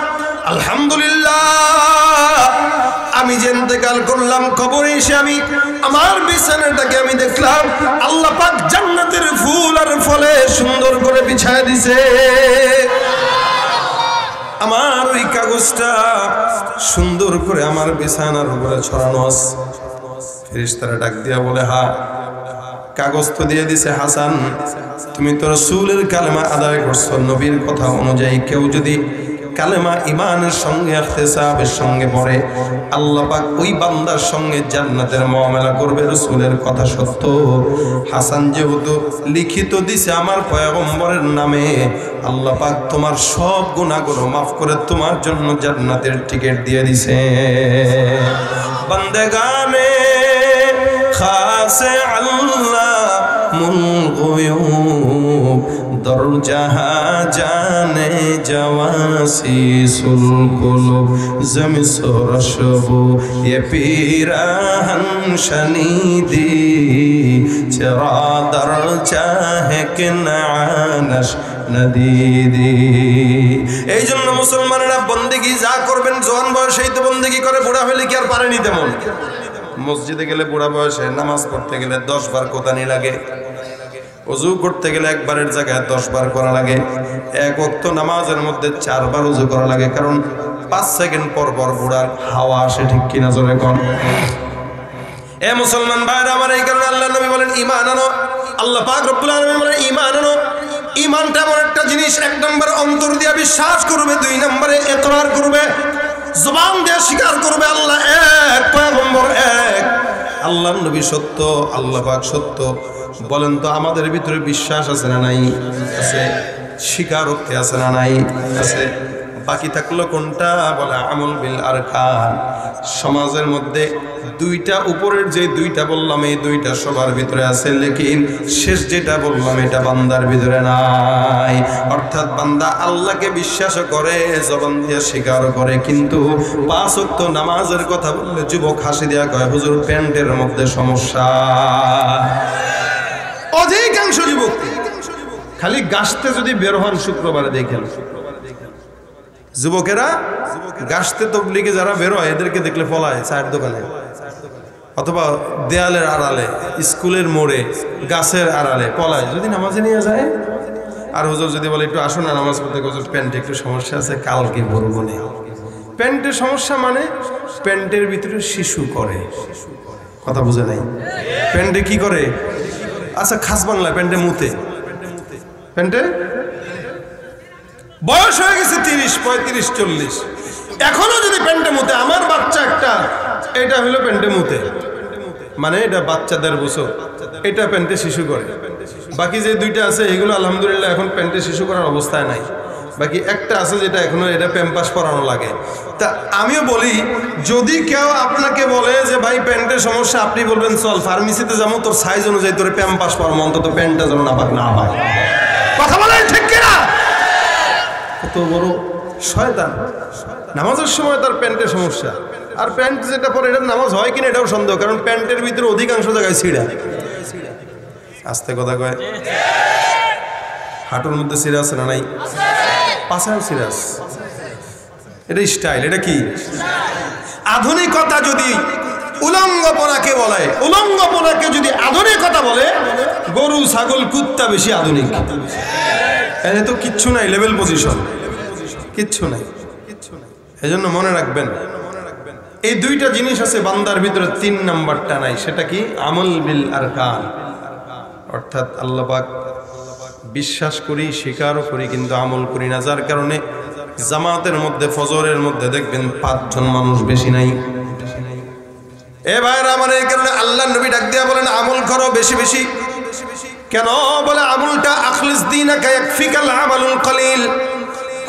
আলহামদুলিল্লাহ, আমি যে ইন্তেকাল করলাম কবরে এসে আমি আমার বিছানাটাকে আমি দেখলাম আল্লাহ পাক জান্নাতের ফুল আর ফলে সুন্দর করে বিছায় দিছে। আমার ওই কাগজটা সুন্দর করে আমার বিছানার উপরে ছড়ানো আছে। ফেরেশতারা ডাক দিয়া বলে, হ্যাঁ, কাগজ তো দিয়ে দিছে হাসান, তুমি তো রাসূলের কালেমা আদায় করছো। নবীর কথা অনুযায়ী কেউ যদি কালেমা ইমানের সঙ্গে ইখতিসাবের সঙ্গে পড়ে, আল্লাহ পাক ওই বান্দার সঙ্গে জান্নাতের মুআমালা করবে। রাসূলের কথা সত্য। হাসান যেহেতু লিখিত দিছে আমার পয়গম্বরের নামে, আল্লাহ পাক তোমার সব গুনাহগুলো মাফ করে তোমার জন্য জান্নাতের টিকিট দিয়ে দিছে। বান্দেগানে খাসে আল্লাহ মুলগুয়ুব দরজাহা জানে জওয়াসিসুল কুলুব জমি সরশবু ये पीराहन शनीदी चरा दर चाहे कि नानश নদীদি। এই জন্য মুসলমানেরা বন্দেগি যা করবেন জওয়ান বয়সেই তো বন্দেগি করে, বুড়া হলে কি আর পারেনি তেমন। মসজিদে গেলে বুড়া বয়সে নামাজ পড়তে গেলে 10 বার কোতানি লাগে, ওযু করতে গেলে একবারের জায়গায় 10 বার করা লাগে, এক ওয়াক্ত নামাজের মধ্যে 4 বার ওযু করা লাগে, কারণ 5 সেকেন্ড পর পর বুড়ার হাওয়া আসে, ঠিক কিনা জোরে কোন? এ মুসলমান ভাইরা আমার, এই কারণে আল্লাহর নবী বলেন ঈমান আনো। আল্লাহ পাক রব্বুল আলামিন বলেন ঈমান আনো। ঈমানটা এমন একটা জিনিস, 1 নম্বরে অন্তর দিয়ে বিশ্বাস করবে, 2 নম্বরে ইকরার করবে, জবান দিয়ে স্বীকার করবে আল্লাহ এক, পয়গম্বর এক, আল্লাহর নবী সত্য, আল্লাহ পাক সত্য। বলেন তো আমাদের ভিতরে বিশ্বাস আছে না নাই? আছে। স্বীকারোক্তি আছে না নাই? আছে। বাকি থাকলো কোনটা? বলে আমল বিল আরকান। সমাজের মধ্যে 2টা, উপরের যে 2টা বললাম এই 2টা সবার ভিতরে আছে, লেকিন শেষ যেটা বললাম এটা বান্দার ভিতরে নাই। অর্থাৎ বান্দা আল্লাহকে বিশ্বাস করে, জবান দিয়ে স্বীকার করে, কিন্তু 5 ওয়াক্ত নামাজের কথা বললে যুবক হাসি দেয়া কয়, হুজুর প্যান্টের মধ্যে সমস্যা। অধিকাংশ যুবক খালি গাছতে যদি বের হন শুক্রবারে দেখেন, যুবকেরা গাছতে তবলিগে যারা বেরোয় এদেরকে দেখলে পলায় চায়ের দোকানে অথবা দেয়ালের আড়ালে, স্কুলের মোড়ে, গাছের আড়ালে পলায়, যদি নামাজে নিয়ে যায়। আর হুজুর যদি বলে একটু আসুন না নামাজ পড়তে, হুজুর প্যান্টে একটু সমস্যা আছে, কালকে বলবো না। প্যান্টের সমস্যা মানে প্যান্টের ভিতরে শিশু করে, কথা বুঝে নাই? প্যান্টে কি করে? আচ্ছা খাস বাংলায় প্যান্টে মুতে, প্যান্টে বয়স হয়ে গেছে 30, 35, 40, এখনো যদি প্যান্টে মুতে। আমার বাচ্চা একটা, এটা হলো প্যান্টে মুতে, মানে এটা বাচ্চা 1.5 বছর, এটা প্যান্টে শিশু করে। বাকি যে দুইটা আছে এগুলো আলহামদুলিল্লাহ এখন প্যান্টে শিশু করার অবস্থায় নাই। বাকি একটা আছে যেটা এখনো এটা প্যাম্পাস পরানো লাগে। তা আমিও বলি, যদি কেউ আপনাকে বলে যে ভাই প্যান্টের সমস্যা, আপনি বলবেন চল ফার্মেসিতে যাবো, তোর সাইজ অনুযায়ী তোর প্যাম্পাস পরানো, অন্তত প্যান্টটা যেন না হয়। কথা বলেন ঠিক কিনা? কত বড় শয়তান! নামাজের সময় তার প্যান্টের সমস্যা, আর প্যান্ট যেটা পরে এটার নামাজ হয় কিনা এটাও সন্দেহ, কারণ প্যান্টের ভিতরে অধিকাংশ জায়গায় ছিঁড়া। আস্তে কথা কয়, হাঁটুর মধ্যে ছিঁড়া আছে না নাই? পাছাও ছিঁড়া আছে। এটা স্টাইল, এটা কি আধুনিকতা? যদি উলঙ্গপনাকে বলে, উলঙ্গপনাকে যদি আধুনিকতা বলে, গরু ছাগল কুত্তা বেশি আধুনিক। এখানে তো কিচ্ছু নাই, লেভেল পজিশন কিচ্ছু নাই। এই জন্য মনে রাখবেন, এই দুইটা জিনিস আছে বান্দার ভিতরে, 3 নাম্বারটা নাই। সেটা কি? আমল বিল আরকান, অর্থাৎ আল্লাহ পাক বিশ্বাস করি, স্বীকারও করি, কিন্তু আমল করি না। যার কারণে জামাতের মধ্যে ফজরের মধ্যে দেখবেন 5 জন মানুষ বেশি নাই। এ ভাইরা আমার, এই কারণে আল্লাহ নবী ডাক দিয়া বলেন আমল করো বেশি বেশি। কেন বলে? আমলটা আখলিস দীনাকা ইয়াকফিকাল আমালুল কলিল।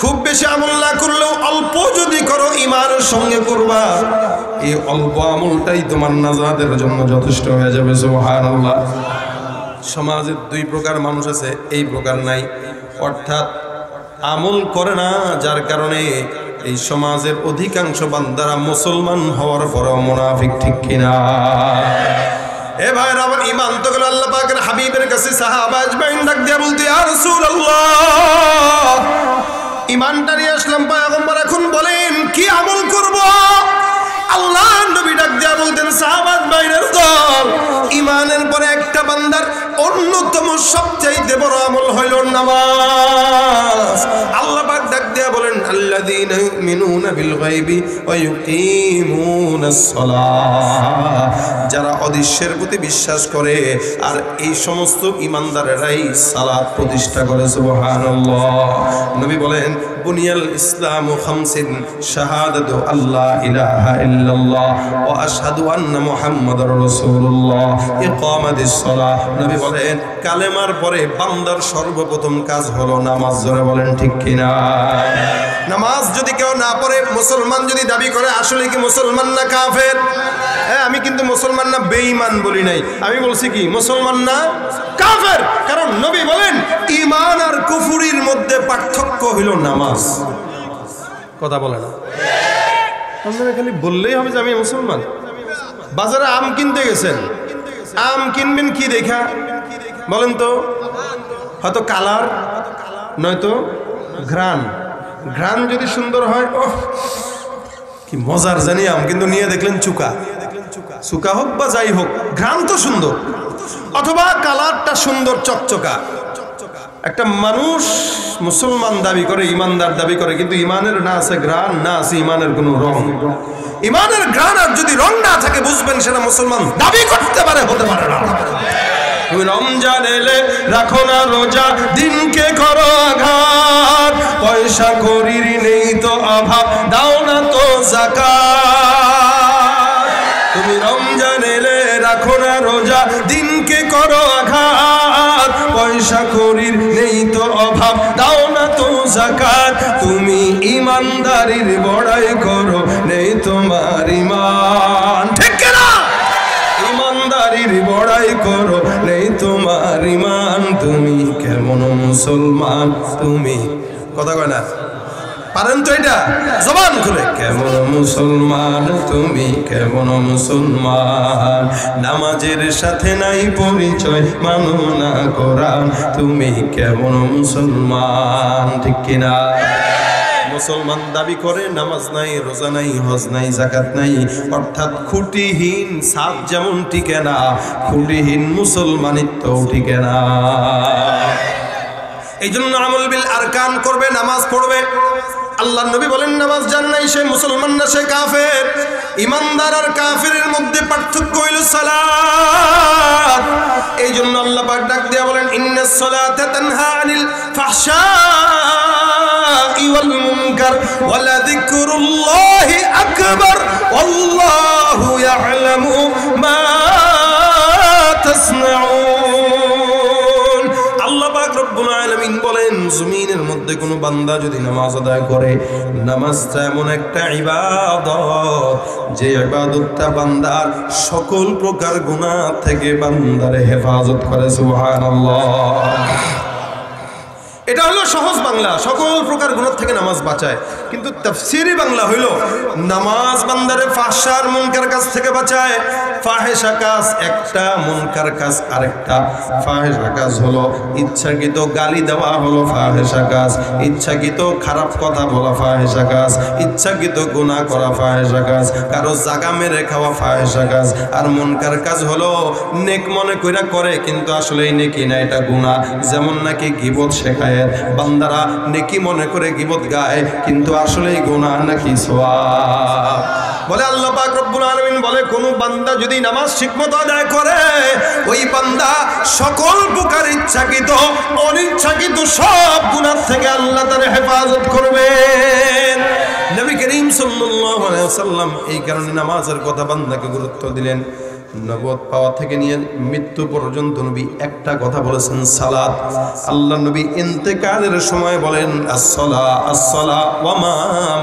খুব বেশি আমল না করলেও অল্প যদি করো, ঈমানের সঙ্গে করবা, এই অল্প আমলটাই তোমার নাজাতের জন্য যথেষ্ট হয়ে যাবে। সুবহানাল্লাহ। সমাজে 2 প্রকার মানুষ আছে, এই প্রকার নাই, অর্থাৎ আমল করে না, যার কারণে এই সমাজের অধিকাংশ বান্দারা মুসলমান হওয়ার পরেও মুনাফিক। ঠিক কিনা? এ ভাইরা আমার, ঈমান তো গেল আল্লাহ পাকের হাবিবের কাছে। সাহাবা আজমাইন ডাক দিয়া বলতে, ইয়া রাসূলুল্লাহ, ঈমানটা নিয়ে আসলাম পয়গম্বর, এখন বলেন কি আমল করব? আল্লাহ নবী ডাক দিয়া বলতেন, সাহাবা আজমাইনের দল, ঈমানের পরে একটা বান্দার অন্যতম সবচাইতে বড় আমল হইল নামাজ। আল্লাহ পাক ডাক দিয়া বলেন, আল্লাযীনা ইউমিনুনা বিল গায়বি ওয়া ইউকিমুনাস সালাহ, যারা অদৃশ্যের প্রতি বিশ্বাস করে আর এই সমস্ত ঈমানদারেরাই সালাত প্রতিষ্ঠা করে। সুবহানাল্লাহ। নবী বলেন, বুনিয়াল ইসলামু খামসিন, শাহাদাতু আল্লা ইলাহা ইল্লাল্লাহ ওয়া আশহাদু আন্না মুহাম্মাদার রাসূলুল্লাহ, ইকামাতিস সালাহ। নবী বলেন, কালেমার পরে বান্দার সর্বপ্রথম কাজ হলো নামাজ। জোরে বলেন ঠিক কিনা? নামাজ যদি কেউ না পড়ে, মুসলমান যদি দাবি করে, আসলে কি মুসলমান না কাফের? হ্যাঁ, আমি কিন্তু মুসলমান না বেঈমান বলি নাই, আমি বলছি কি মুসলমান না কাফের। কারণ নবী বলেন, ঈমান আর কুফরির মধ্যে পার্থক্য হলো নামাজ। কথা বলে না? আপনারা খালি বললেই হবে যে আমি মুসলমান। বাজারে আম কিনতে গেছেন, আম কিনবেন কি দেখা বলেন তো? হয়তো কালার, নয়তো ঘ্রাণ। ঘ্রাণ যদি সুন্দর হয়, ওহ কি মজার জানি আম, কিন্তু নিয়ে দেখলেন চুকা। চুকা হোক বা যাই হোক, ঘ্রাণ তো সুন্দর, অথবা কালারটা সুন্দর চকচকা। একটা মানুষ মুসলমান দাবি করে, ইমানদার দাবি করে, কিন্তু ইমানের না আছে ঘ্রাণ, না আছে ইমানের কোনো রং। ইমানের ঘ্রাণ আর যদি রং না থাকে, বুঝবেন সেটা মুসলমান দাবি করতে পারে, হতে পারে না। তুমি রমজান এলে রাখো না রোজা, দিনকে করো আঘাত, পয়সা করির নেই তো অভাব, দাও না তো যাকাত। তুমি রমজান এলে রাখো না রোজা, দিনকে করো আঘাত, পয়সা করির নেই তো অভাব, দাও না তো যাকাত। তুমি ইমানদারির বড়াই করো, নেই তোমার ঈমান। ঠিক কিনা? ইমানদারির বড়াই করো, নেই তোমার ঈমান। তুমি কেমন মুসলমান? তুমি কথা কয় না, পারেন তো এটা? জবান খুলে, কেমন মুসলমান তুমি, কেমন মুসলমান? নামাজের সাথে নাই পরিচয়, মানো না কোরআন, তুমি কেমন মুসলমান? ঠিক কিনা? মুসলমান দাবি করে নামাজ নাই, রোজা নাই, হজ নাই, যাকাত নাই, অর্থাৎ খুঁটিহীন সাত যেমন টিকে না, খুঁটিহীন মুসলমানিত্বও টিকে না। এই জন্য আমল বিল আরকান করবে, নামাজ পড়বে। আল্লাহ নবী বলেন নামাজ যার নাই সে মুসলমান না, সে কাফের। ইমানদার আর কাফেরের মধ্যে পার্থক্য হইল সালাত। এই জন্য আল্লাহ পাক ডাক দিয়া বলেন ইন্নাস সালাতা তানহা আনিল ফাহশাই ওয়াল মুনকার ওয়া লাযিকরুল্লাহি আকবার ওয়াল্লাহু ইয়ালামু মা তাসনাউন। আল্লাহ পাক রব্বুল আলামিন বলেন জমিনের মধ্যে কোনো বান্দা যদি নামাজ আদায় করে, নামাজটা এমন একটা ইবাদত যে ইবাদতটা বান্দার সকল প্রকার গুনাহ থেকে বান্দারে হেফাজত করে। সুবহানাল্লাহ। এটা হলো সহজ বাংলা, সকল প্রকার গুনাহ থেকে নামাজ বাঁচায়। কিন্তু তাফসীরি বাংলা হইল নামাজ বান্দারে ফাহশার মুনকার কাজ থেকে বাঁচায়। ফাহেশা কাজ একটা, মুনকার কাজ আরেকটা। ফাহেশা কাজ হলো ইচ্ছাকৃত গালি দেওয়া হলো ফাহেশা কাজ, ইচ্ছাকৃত খারাপ কথা বলা ফাহেশা কাজ, ইচ্ছাকৃত গুনাহ করা ফাহেশা কাজ, কারো জাগা মেরে খাওয়া ফাহেশা কাজ। আর মুনকার কাজ হলো নেক মনে কইরা করে কিন্তু আসলে এই নেকি না, এটা গুনাহ। যেমন নাকি গীবত শেখায়, বান্দারা নেকি মনে করে গীবত গায় কিন্তু আসলে গুনাহ নাকি সওয়াব। বলে আল্লাহ পাক রব্বুল আলামিন বলে কোন বান্দা যদি নামাজ ঠিকমতো আদায় করে, ওই বান্দা সকল প্রকার ইচ্ছাকৃত অনিচ্ছাকৃত সব গুনাহ থেকে আল্লাহ তার হেফাজত করবেন। নবী করিম সাল্লাল্লাহু আলাইহি ওয়াসাল্লাম এই কারণে নামাজের কথা বান্দাকে গুরুত্ব দিলেন। নবুয়ত পাওয়া থেকে নিয়ে মৃত্যু পর্যন্ত নবী একটা কথা বলেছেন, সালাত। আল্লাহ নবী ইন্তেকালের সময় বলেন আসসালা আসসালা ওয়া মা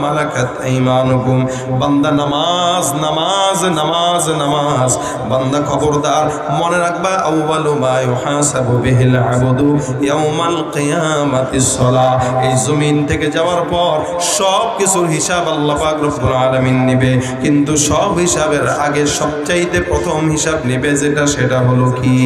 মালাকাত আইমানুকুম। বান্দা নামাজ নামাজ নামাজ নামাজ। বান্দা খবরদার মনে রাখবা আউয়ালু মা ইউহাসাবু বিহিল আবদু ইয়াউমাল কিয়ামাতিস সালাহ। এই জমিন থেকে যাওয়ার পর সব কিছুর হিসাব আল্লাহ পাক রব্বুল আলামিন নেবে, কিন্তু সব হিসাবের আগে সবচাইতে প্রথম হিসাব নেবে যেটা, সেটা হলো কি?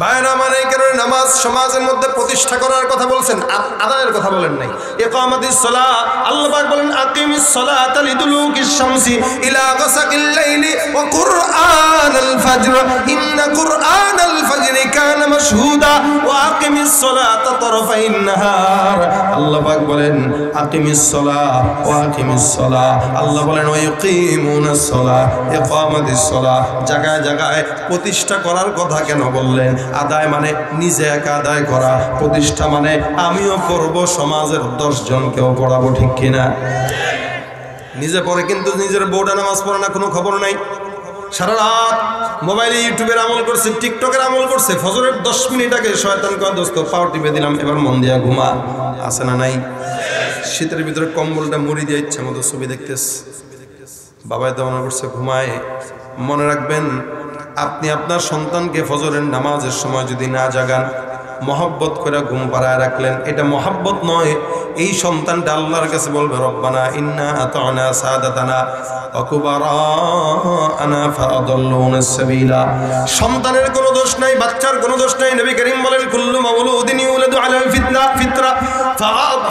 ভাইরা আমার, এই কারণে নামাজ সমাজের মধ্যে প্রতিষ্ঠা করার কথা বলছেন, আদায়ের কথা বলেন নাই। ইকামাতিস সালাহ, আল্লাহ পাক বলেন আকিমিস সালাতা লিদুলুকিশ শামসি ইলা গাসাকিল লাইলি ওয়া কুরআনাল ফাজর ইন্না কুরআনাল ফাজরি কানা মাশহুদা ওয়া আকিমিস সালাতা তারফাইন নাহার। আল্লাহ পাক বলেন আকিমিস সালাহ ওয়া আকিমিস সালাহ। আল্লাহ বলেন ওয়া ইকিমুনাস সালাহ, ইকামাতিস সালাহ। জায়গায় জায়গায় প্রতিষ্ঠা করার কথা কেন বললেন? আদায় মানে নিজে একা আদায় করা, প্রতিষ্ঠা মানে আমিও করব, সমাজের 10 জনকেও পড়াবো, ঠিক কিনা? নিজে পড়ে কিন্তু নিজের বউটা নামাজ পড়ে না, কোনো খবর নাই। সারা রাত মোবাইলে ইউটিউবের আমল করছে, টিকটকের আমল করছে, ফজরের 10 মিনিট আগে শয়তান কয় দোস্ত পাও টিপে দিলাম, এবার মন দিয়া ঘুমা। আছে না নাই? শীতের ভিতরে কম্বলটা মুড়ি দিয়ে ইচ্ছা মতো ছবি দেখতেছে, বাবাই তো মনে করছে ঘুমায়। মনে রাখবেন, আপনি আপনার সন্তানকে ফজরের নামাজের সময় যদি না জাগান, মহব্বত করে ঘুম পাড়ায় রাখলেন, এটা মহব্বত নয়। এই সন্তানটা আল্লাহর কাছে বলবে রব্বানা ইন্না আতানা সাদাতানা ওয়া কুবারানা ফাআদাল্লুনা সাবিলা। সন্তানের কোনো দোষ নাই, বাচ্চার কোনো দোষ নাই। নবী করিম বলেন কুল্লু মাউলুদিন ইউলাদু আলাল ফিতরা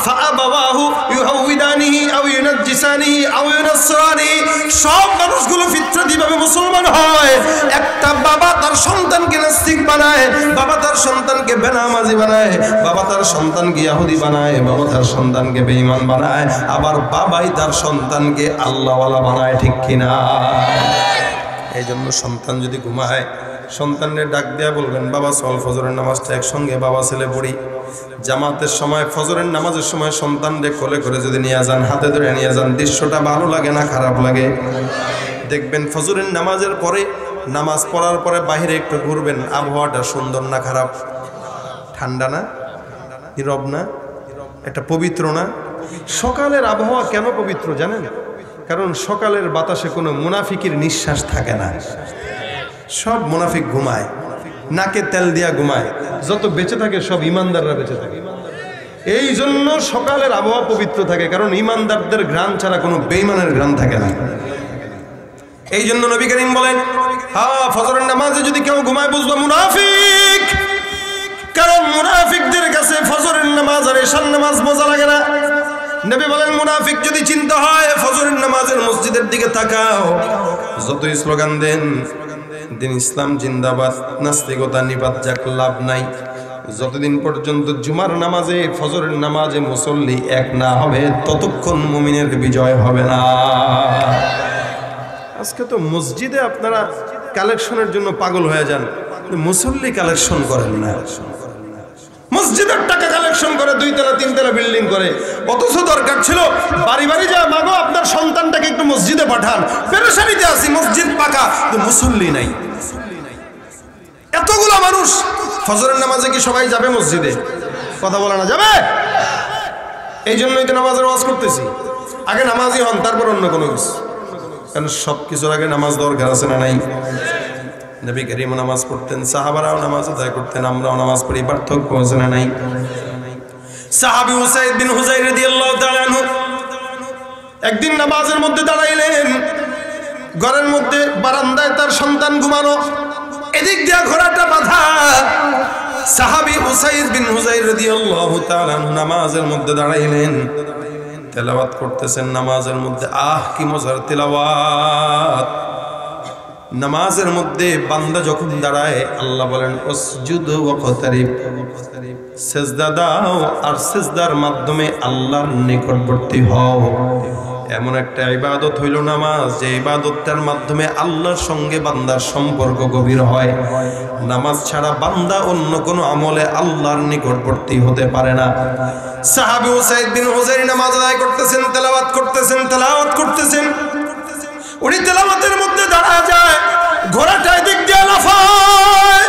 ফাআবাওয়াহু ইউহাউইদানিহি আও ইউনাজ্জিসানিহি আও ইউনাসরানিহি। সব মানুষগুলো ফিতরাতিভাবে মুসলমান হয়। একটা বাবা তার সন্তানকে নাস্তিক বানায়, বাবা তার সন্তানকে বেনামাজি বানায়, বাবা তার সন্তানকে ইহুদি বানায়, বাবা তার সন্তানকে বেঈমান বানায়, আবার বাবাই তার সন্তানকে আল্লাহওয়ালা বানায়, ঠিক কিনা? এই জন্য সন্তান যদি ঘুমায়, সন্তানের ডাক দেয়া বলবেন বাবা চল ফজরের নামাজটা একসঙ্গে বাবা ছেলে পড়ি। জামাতের সময় ফজরের নামাজের সময় সন্তানদের কোলে করে যদি নিয়ে যান, হাতে ধরে নিয়ে যান, দৃশ্যটা ভালো লাগে না খারাপ লাগে? দেখবেন ফজরের নামাজের পরে, নামাজ পড়ার পরে বাহিরে একটু ঘুরবেন, আবহাওয়াটা সুন্দর না খারাপ? ঠান্ডা না, নীরব না, একটা পবিত্র না? সকালের আবহাওয়া কেন পবিত্র জানেন? কারণ সকালের বাতাসে কোনো মুনাফিকের নিঃশ্বাস থাকে না। সব মুনাফিক ঘুমায়, নাকে তেল দিয়া ঘুমায়, যত বেঁচে থাকে সব ইমানদাররা বেঁচে থাকে। এই জন্য সকালের আবহাওয়া পবিত্র থাকে, কারণ ইমানদারদের ঘ্রাণ ছাড়া কোনো বেঈমানের ঘ্রাণ থাকে না। এই জন্য নবী করিম বলেন ফজরের নামাজে যদি কেউ ঘুমায় বুঝবো মুনাফিক। কারণ মুনাফিকদের কাছে ফজরের নামাজ আর এশার নামাজ মজা লাগে না। নবী বলেন মুনাফিক যদি চিন্তা হয় ফজরের নামাজের মসজিদের দিকে তাকাও, যতই স্লোগান দেন দিন ইসলাম জিন্দাবাদ, নাস্তিকতা নিপাত যাক, লাভ নাই। যতদিন পর্যন্ত জুমার নামাজে ফজরের নামাজে মুসল্লি এক না হবে ততক্ষণ মুমিনের বিজয় হবে না। আজকে তো মসজিদে আপনারা কালেকশনের জন্য পাগল হয়ে যান, মুসল্লি কালেকশন করেন না। মসজিদের টাকা কালেকশন করে 2 তলা 3 তলা বিল্ডিং করে, অথচ দরকার ছিল বাড়ি বাড়ি যা মাগো আপনার সন্তানটাকে একটু মসজিদে পাঠান, পেরেশানিতে আছি, মসজিদ পাকা মুসল্লি নাই। এতগুলো মানুষ ফজরের নামাজে কি সবাই যাবে মসজিদে? কথা বলে না যাবে। এই জন্যই তো নামাজের ওয়াজ করতেছি, আগে নামাজই হন তারপর অন্য কোনো কিছু। কারণ সব কিছুর আগে নামাজ দরকার আছে না নাই? নবী করিম নামাজ পড়তেন, সাহাবারাও নামাজ আদায় করতেন, আমরাও নামাজ পড়ি, পার্থক্য আছে না নাই? সাহাবী উসাইদ বিন হুযাইর রাদিয়াল্লাহু তাআলা আনহু একদিন নামাজের মধ্যে দাঁড়াইলেন, ঘরের মধ্যে বারান্দায় তার সন্তান ঘুমানো, এদিক দিয়ে ঘোড়াটা বাঁধা। সাহাবী উসাইদ বিন হুযাইর রাদিয়াল্লাহু তাআলা আনহু নামাজের মধ্যে দাঁড়াইলেন, তেলাওয়াত করতেছেন নামাজের মধ্যে। আহ কি মজার তেলাওয়াত! নামাজের মধ্যে বান্দা যখন দাঁড়ায় আল্লাহ বলেন উসজুদ ওয়াকতারিব, সিজদা দাও আর সিজদার মাধ্যমে আল্লাহর নিকটবর্তী হও। এমন একটা ইবাদত হইল নামাজ, যে ইবাদতটার মাধ্যমে আল্লাহর সঙ্গে বান্দার সম্পর্ক গভীর হয়। নামাজ ছাড়া বান্দা অন্য কোনো আমলে আল্লাহর নিকটবর্তী হতে পারে না। সাহাবী উসাইদ বিন হুযাইর নামাজ আদায় করতেছেন, তেলাওয়াত করতেছেন। উনি তেলাওয়াতের মধ্যে দাঁড়া যায়, ঘোড়াটা দিক দিয়ে লাফায়।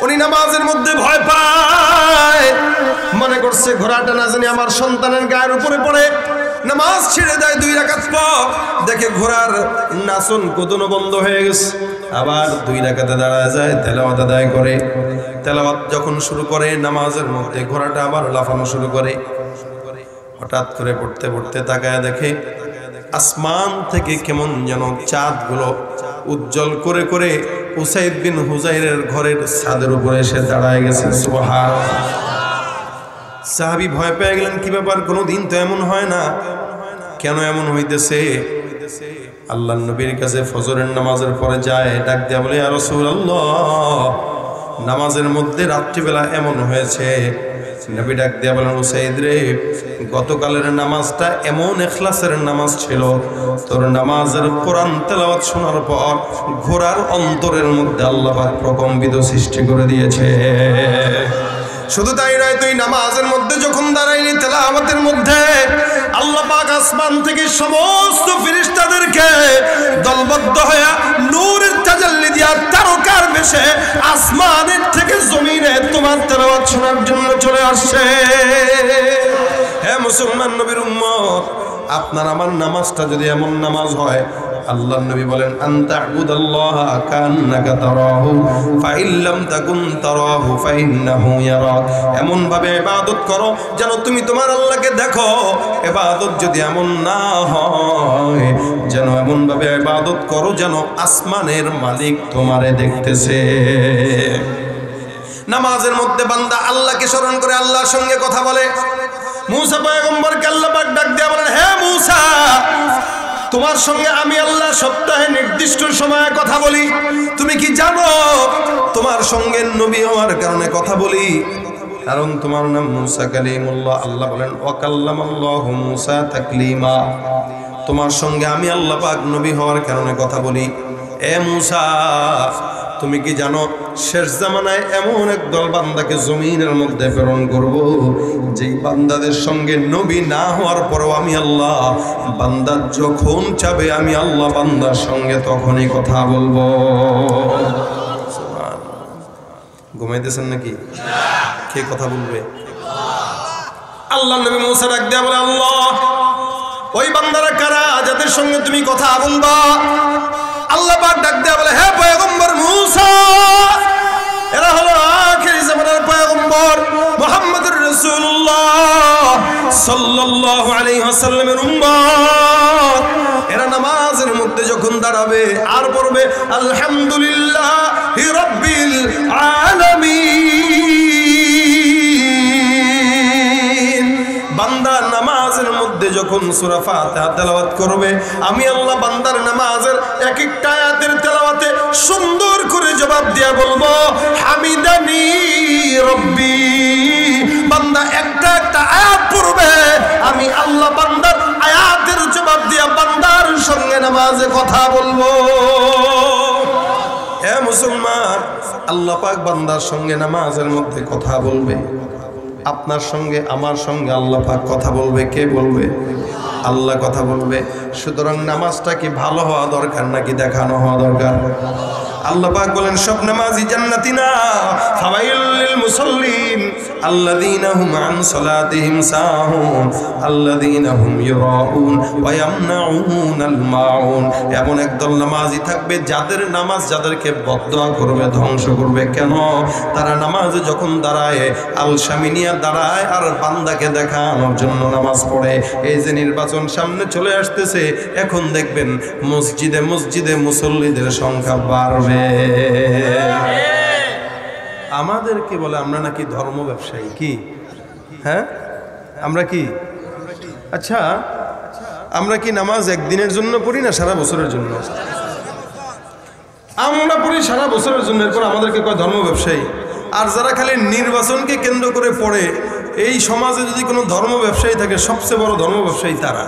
উনি নামাজের মধ্যে ভয় পায়, মনে করছে ঘোড়াটা না জানি আমার সন্তানের গায়ের উপরে পড়ে। নামাজ ছেড়ে দেয়, 2 রাকাত পর দেখে ঘোড়ার নাচন কুদনো বন্ধ হয়ে গেছে। আবার 2 রাকাতে দাঁড়ায় যায়, তেলাওয়াত আদায় করে। তেলাওয়াত যখন শুরু করে নামাজের মধ্যে ঘোড়াটা আবার লাফানো শুরু করে। হঠাৎ করে পড়তে পড়তে তাকায় দেখে আসমান থেকে কেমন যেন চাঁদগুলো উজ্জ্বল করে করে উসাইদ বিন হুযাইরের ঘরের ছাদের উপরে এসে দাঁড়ায় গেছে। সুবহানাল্লাহ। সাহাবী ভয় পেয়ে গেলেন, কি ব্যাপার, কোনোদিন তো এমন হয় না, কেন এমন হইতেছে? আল্লাহর নবীর কাছে ফজরের নামাজের পরে যায়, ডাক দিয়া বলে ইয়া রাসূলুল্লাহ, নামাজের মধ্যে রাত্রিবেলা এমন হয়েছে। নবী ডাক দিয়া বলেন উসাইদ রে, গতকালের নামাজটা এমন ইখলাসের নামাজ ছিল, তোর নামাজের কোরআন তেলাওয়াত শোনার পর ঘোড়ার অন্তরের মধ্যে আল্লাহ পাক প্রকম্পিত সৃষ্টি করে দিয়েছে। শুধু তাই নয়, তুই নামাজের মধ্যে যখন দাঁড়াইলি তেলাওয়াতের মধ্যে আল্লাহ পাক আসমান থেকে সমস্ত ফেরেশতাদেরকে দলবদ্ধ হয়ে নূরের তাজাল্লি দিয়া তারকার বেশে আসমানের থেকে জমিনে তোমার তেলাওয়াত শোনার জন্য চলে আসছে। হে মুসলমান নবীর উম্মত, আপনার আমার নামাজটা যদি এমন নামাজ হয়, আল্লাহর নবী বলেন আনতা আবুদাল্লাহা কান্নাকা তারাহু ফাইল্লাম তাকুন তারাহু ফাইন্নাহু ইয়ারাক। এমন ভাবে ইবাদত করো যেন তুমি তোমার আল্লাহকে দেখো। ইবাদত যদি এমন না হয়, যেন এমন ভাবে ইবাদত করো যেন আসমানের মালিক তোমারে দেখতেছে। নামাজের মধ্যে বান্দা আল্লাহকে স্মরণ করে আল্লাহর সঙ্গে কথা বলে। মুসা পয়গম্বরকে আল্লাহ পাক ডাক দিয়ে বলেন, হে মুসা, তোমার সঙ্গে আমি আল্লাহ সপ্তাহে নির্দিষ্ট সময়ে কথা বলি। তুমি কি জানো তোমার সঙ্গে নবী হওয়ার কারণে কথা বলি? কারণ তোমার নাম মুসা কালিমুল্লাহ। আল্লাহ বলেন ওয়া কাল্লামাল্লাহু মুসা তাকলিমা। তোমার সঙ্গে আমি আল্লাহ পাক নবী হওয়ার কারণে কথা বলি। এ মুসা, তুমি কি জানো শেষ জামানায় এমন একদল বান্দাকে জমিনের মধ্যে প্রেরণ করব, যেই বান্দাদের সঙ্গে নবী না হওয়ার পরেও আমি আল্লাহ বান্দা যখন চাবে আমি আল্লাহ বান্দার সঙ্গে তখনই কথা বলবো। ঘুমাইতেছেন নাকি? কে কথা বলবে? আল্লাহ নবী মুসা ডাক দেয়া বলে, আল্লাহ, ওই বান্দারা কারা যাদের সঙ্গে তুমি কথা বলবা? আল্লাহ পাক ডাক দেয়া বলে, হে পয়গম্বর মুসা, এরা হলো আখির জামানার পয়গম্বর মুহাম্মদুর রাসূলুল্লাহ সাল্লাল্লাহু আলাইহি ওয়াসাল্লামের উম্মত। এরা নামাজের মধ্যে যখন দাঁড়াবে আর পড়বে আলহামদুলিল্লাহি রাব্বিল আলামিন, বান্দা নামাজের মধ্যে যখন সূরা ফাতিহা তেলাওয়াত করবে, আমি আল্লাহ বান্দার নামাজের এক একটা আয়াতের তেলাওয়াতে সুন্দর করে জবাব দিয়া বলবো হামিদানি রব্বি। বান্দা একটা একটা আয়াত পড়বে, আমি আল্লাহ বান্দার আয়াতের জবাব দিয়া বান্দার সঙ্গে নামাজে কথা বলবো। হে মুসলমান, আল্লাহ পাক বান্দার সঙ্গে নামাজের মধ্যে কথা বলবে। আপনার সঙ্গে আমার সঙ্গে আল্লাহ পাক কথা বলবে। কে বলবে? আল্লাহ কথা বলবে। সুতরাং নামাজটা কি ভালো হওয়া দরকার নাকি দেখানো হওয়া দরকার? আল্লাহ পাক বলেন সব নামাজি জান্নাতি না, ফাওয়াইলুল লিল মুসাল্লিন আল্লাযীনা হুম আন সালাতিহিম সাহুন আল্লাযীনা হুম ইউরাউন ওয়া ইয়ামনাউনাল মাউন। এমন একদল নামাজি থাকবে যাদের নামাজ যাদেরকে বদদোয়া করবে, ধ্বংস করবে। কেন? তারা নামাজে যখন দাঁড়ায় আলসামি নিয়ে দাঁড়ায় আর বান্দাকে দেখানোর জন্য নামাজ পড়ে। এই যে নির্বাচন সামনে চলে আসতেছে, এখন দেখবেন মসজিদে মসজিদে মুসল্লিদের সংখ্যা বাড়বে। আমাদেরকে বলে আমরা নাকি ধর্ম ব্যবসায়ী। কি? হ্যাঁ, আমরা কি? আচ্ছা, আমরা কি নামাজ একদিনের জন্য পড়ি না সারা বছরের জন্য? আমরা পড়ি সারা বছরের জন্য, এরপর আমাদেরকে কয় ধর্ম ব্যবসায়ী। আর যারা খালি নির্বাচনকে কেন্দ্র করে পড়ে, এই সমাজে যদি কোনো ধর্ম ব্যবসায়ী থাকে, সবচেয়ে বড় ধর্ম ব্যবসায়ী তারা।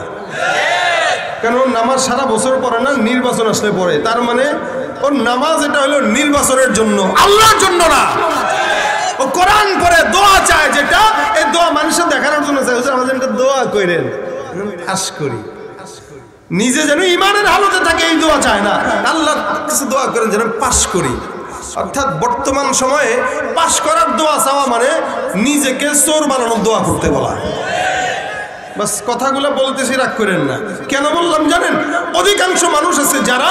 কেন? নামাজ সারা বছর পড়ে না, নির্বাচন আসলে পড়ে। তার মানে ওর নামাজ এটা হলো নির্বাচনের জন্য, আল্লাহর জন্য না। ও কোরআন পড়ে দোয়া চায়, যেটা এই দোয়া মানুষের দেখানোর জন্য চায়। আমাদের দোয়া করেন পাস করি, নিজে যেন ইমানের হালতে থাকে এই দোয়া চায় না। আল্লাহর কাছে দোয়া করেন যেন পাস করি। অর্থাৎ বর্তমান সময়ে পাস করার দোয়া চাওয়া মানে নিজেকে চোর বানানোর দোয়া করতে বলা। বাস কথাগুলো বলতেছি, রাগ করেন না। কেন বললাম জানেন? অধিকাংশ মানুষ আছে যারা